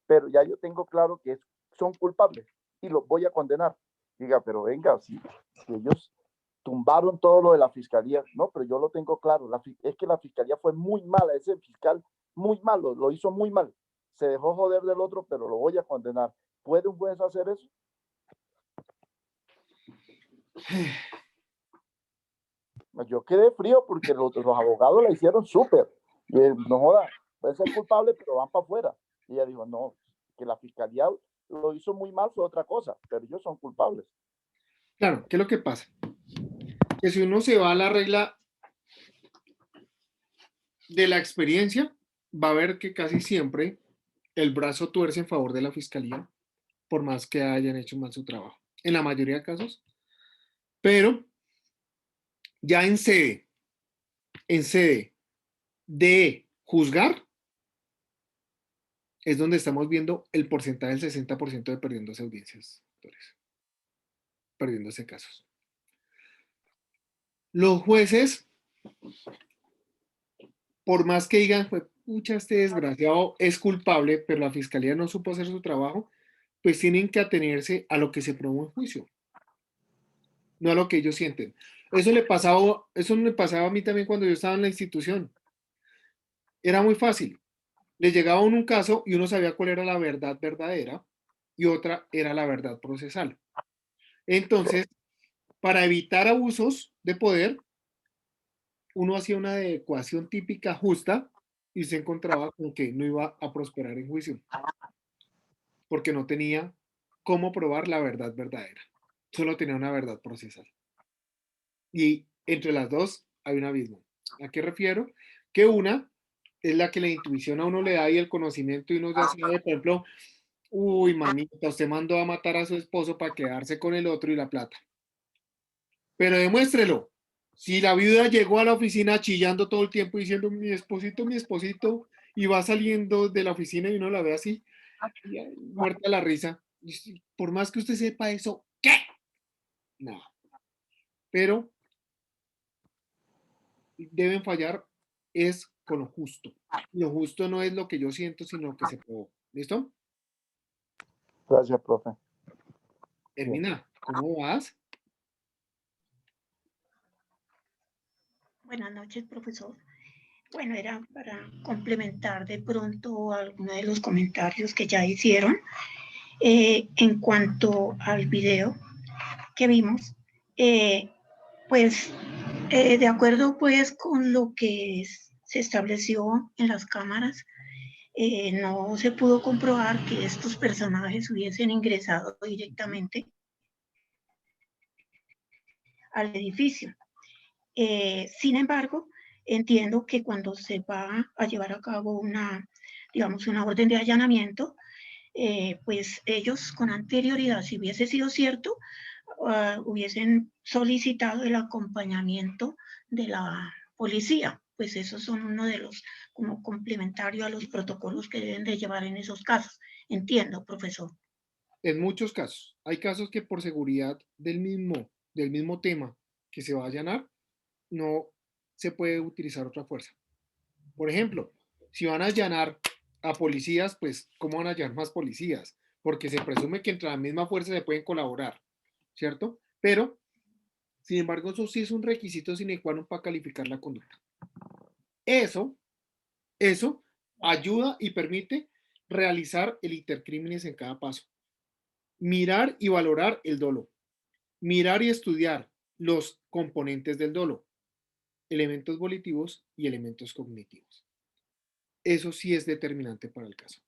Pero ya yo tengo claro que son culpables y los voy a condenar. Diga, pero venga, si ellos tumbaron todo lo de la fiscalía. No, pero yo lo tengo claro. Es que la fiscalía fue muy mala. Ese fiscal, muy malo, lo hizo muy mal. Se dejó joder del otro, pero lo voy a condenar. ¿Puede un juez hacer eso? Yo quedé frío porque los abogados la hicieron súper. No joda, puede ser culpable, pero van para afuera. Y ella dijo, no, que la fiscalía lo hizo muy mal fue otra cosa, pero ellos son culpables. Claro, ¿qué es lo que pasa? Que si uno se va a la regla de la experiencia, va a ver que casi siempre el brazo tuerce en favor de la fiscalía, por más que hayan hecho mal su trabajo, en la mayoría de casos. Pero ya en sede de juzgar, es donde estamos viendo el porcentaje del 60% de perdiéndose audiencias, doctores, perdiéndose casos. Los jueces, por más que digan, pucha, este desgraciado es culpable, pero la fiscalía no supo hacer su trabajo, pues tienen que atenerse a lo que se probó en juicio, no a lo que ellos sienten. Eso me pasaba a mí también cuando yo estaba en la institución. Era muy fácil. Le llegaba a uno un caso y uno sabía cuál era la verdad verdadera y otra era la verdad procesal. Entonces, para evitar abusos de poder, uno hacía una adecuación típica justa y se encontraba con que no iba a prosperar en juicio, porque no tenía cómo probar la verdad verdadera. Solo tenía una verdad procesal. Y entre las dos hay un abismo. ¿A qué refiero? Que una es la que la intuición a uno le da y el conocimiento y uno ya sabe, por ejemplo, uy, mamita, usted mandó a matar a su esposo para quedarse con el otro y la plata. Pero demuéstrelo. Si la viuda llegó a la oficina chillando todo el tiempo diciendo mi esposito, y va saliendo de la oficina y uno la ve así, muerta la risa. Por más que usted sepa eso, ¿qué? No. Pero deben fallar es con lo justo. Lo justo no es lo que yo siento, sino lo que se probó. ¿Listo? Gracias, profe. Hermina, ¿cómo vas? Buenas noches, profesor. Bueno, era para complementar de pronto algunos de los comentarios que ya hicieron. En cuanto al video que vimos, pues de acuerdo pues con lo que se estableció en las cámaras, no se pudo comprobar que estos personajes hubiesen ingresado directamente al edificio. Sin embargo, entiendo que cuando se va a llevar a cabo una orden de allanamiento, pues ellos con anterioridad, si hubiese sido cierto, hubiesen solicitado el acompañamiento de la policía. Pues esos son uno de los, como complementario a los protocolos que deben de llevar en esos casos. Entiendo, profesor. En muchos casos. Hay casos que por seguridad del mismo tema que se va a allanar, no se puede utilizar otra fuerza. Por ejemplo, si van a allanar a policías, pues ¿cómo van a allanar más policías? Porque se presume que entre la misma fuerza se pueden colaborar, ¿cierto? Pero, sin embargo, eso sí es un requisito sine qua non para calificar la conducta. Eso ayuda y permite realizar el intercrímenes en cada paso. Mirar y valorar el dolo. Mirar y estudiar los componentes del dolo. Elementos volitivos y elementos cognitivos. Eso sí es determinante para el caso.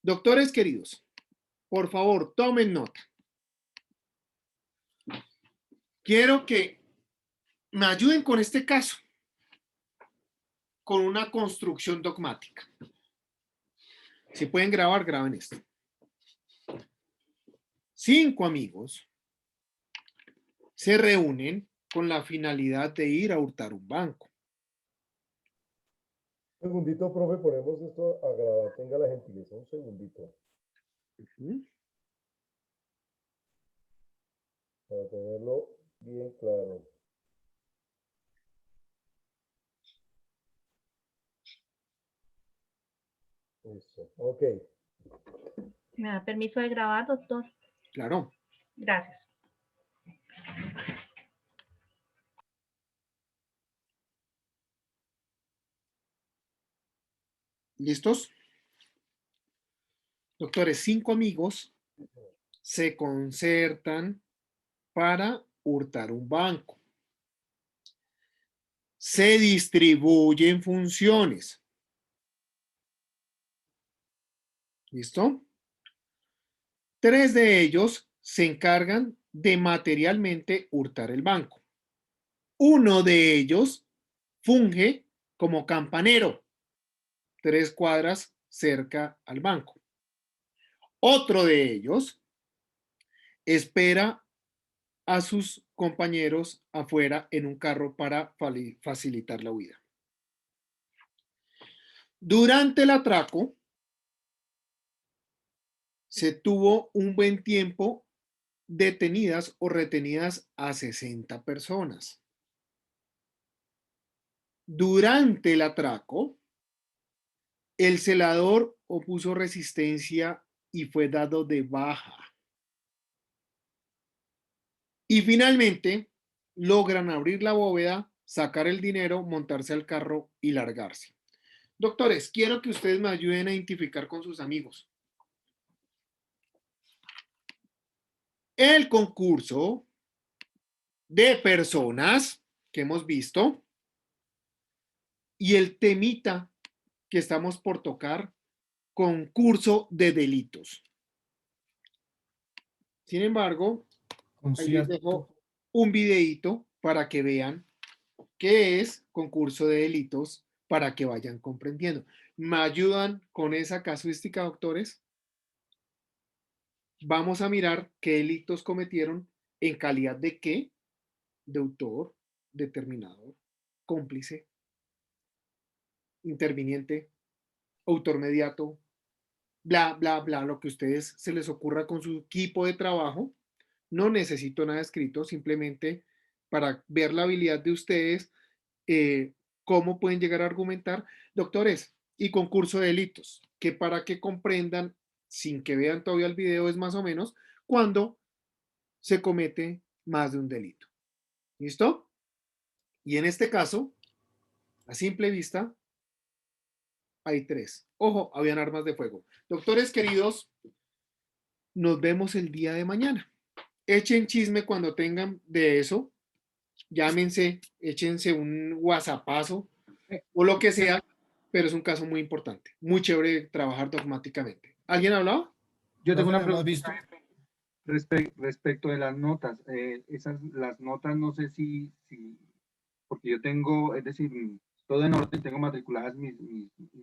Doctores queridos, por favor, tomen nota. Quiero que me ayuden con este caso, con una construcción dogmática. Si pueden grabar, graben esto. 5 amigos se reúnen con la finalidad de ir a hurtar un banco. Un segundito, profe, ponemos esto a grabar, tenga la gentileza, un segundito. Para tenerlo bien claro. Eso, ok. ¿Me da permiso de grabar, doctor? Claro. Gracias. ¿Listos? Doctores, 5 amigos se concertan para hurtar un banco. Se distribuyen funciones. ¿Listo? 3 de ellos se encargan de materialmente hurtar el banco. 1 de ellos funge como campanero 3 cuadras cerca al banco. Otro de ellos espera a sus compañeros afuera en un carro para facilitar la huida. Durante el atraco, se tuvo un buen tiempo detenidas o retenidas a 60 personas. Durante el atraco, el celador opuso resistencia y fue dado de baja. Y finalmente logran abrir la bóveda, sacar el dinero, montarse al carro y largarse. Doctores, quiero que ustedes me ayuden a identificar con sus amigos. El concurso de personas que hemos visto y el temita que estamos por tocar, concurso de delitos. Sin embargo, ahí les dejo un videíto para que vean qué es concurso de delitos, para que vayan comprendiendo. ¿Me ayudan con esa casuística, doctores? Vamos a mirar qué delitos cometieron, en calidad de qué, de autor, determinador, cómplice, interviniente, autor mediato, bla, bla, bla, lo que a ustedes se les ocurra con su equipo de trabajo. No necesito nada escrito, simplemente para ver la habilidad de ustedes, cómo pueden llegar a argumentar. Doctores, y concurso de delitos, que para que comprendan, sin que vean todavía el video, es más o menos cuando se comete más de un delito. ¿Listo? Y en este caso, a simple vista, hay 3. Ojo, habían armas de fuego. Doctores queridos, nos vemos el día de mañana. Echen chisme cuando tengan de eso. Llámense, échense un WhatsAppazo o lo que sea, pero es un caso muy importante. Muy chévere trabajar dogmáticamente. ¿Alguien hablaba? Yo tengo una hemos pregunta respecto de las notas. Las notas no sé si, porque yo tengo, es decir, todo en orden, tengo matriculadas mis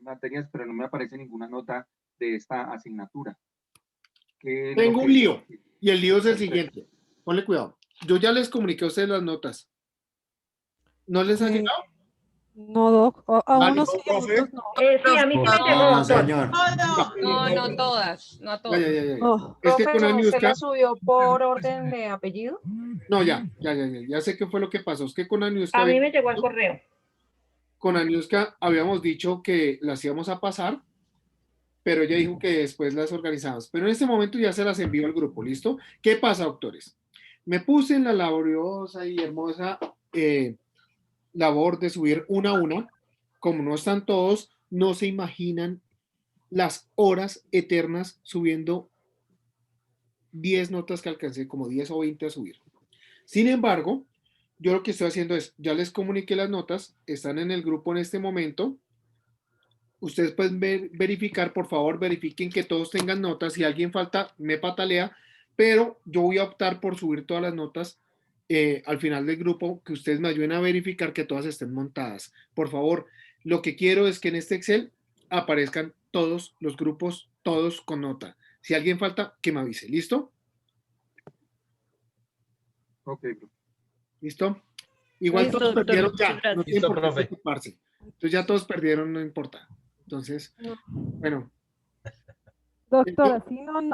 materias, pero no me aparece ninguna nota de esta asignatura. Tengo un lío, y el lío es el siguiente. Ponle cuidado. Yo ya les comuniqué a ustedes las notas. ¿No les ha llegado? No, Doc. A unos sí, a otros no. Sí, a mí sí me llegó, No, doctor. señor. No todas, no todas. Oh, Es que profe, con ¿usted Aniuska... la subió por orden de apellido? No, ya sé qué fue lo que pasó. Es que con Aniuska... A mí me llegó al correo. Con Aniuska habíamos dicho que las íbamos a pasar, pero ella dijo que después las organizamos. Pero en este momento ya se las envío al grupo, ¿listo? ¿Qué pasa, doctores? Me puse en la laboriosa y hermosa labor de subir una a una. Como no están todos, no se imaginan las horas eternas subiendo 10 notas que alcancé, como 10 o 20 a subir. Sin embargo, yo lo que estoy haciendo es, ya les comuniqué las notas, están en el grupo en este momento. Ustedes pueden verificar, por favor, verifiquen que todos tengan notas. Si alguien falta, me patalea, pero yo voy a optar por subir todas las notas al final del grupo, que ustedes me ayuden a verificar que todas estén montadas. Por favor, lo que quiero es que en este Excel aparezcan todos los grupos, todos con nota. Si alguien falta, que me avise. ¿Listo? Ok, ¿Listo? Igual Listo, todos doctor, perdieron muchas ya. gracias. No tienen Listo, por qué profe. preocuparse. Entonces ya todos perdieron, no importa. Entonces, bueno. Doctor,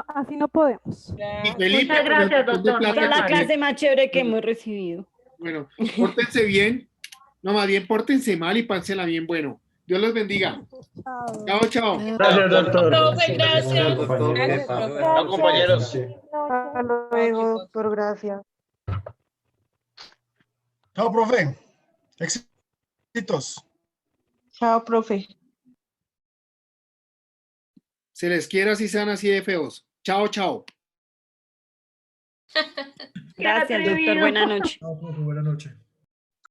así no podemos. Y Felipe, Muchas gracias, con el montón de doctor. plata Muy que La amable. clase más chévere que hemos recibido. Bueno, pórtense bien. No, más bien pórtense mal y pánsela bien. Bueno, Dios los bendiga. Chao, chao. Gracias, doctor. Profe, gracias. Gracias, profe. Chao, compañeros. Hasta luego, doctor, gracias. Chao, profe. Éxitos. Chao, profe. Se les quiera si sean así de feos. Chao, chao. Gracias, doctor. Buenas noches. Chao, profe, buenas noches.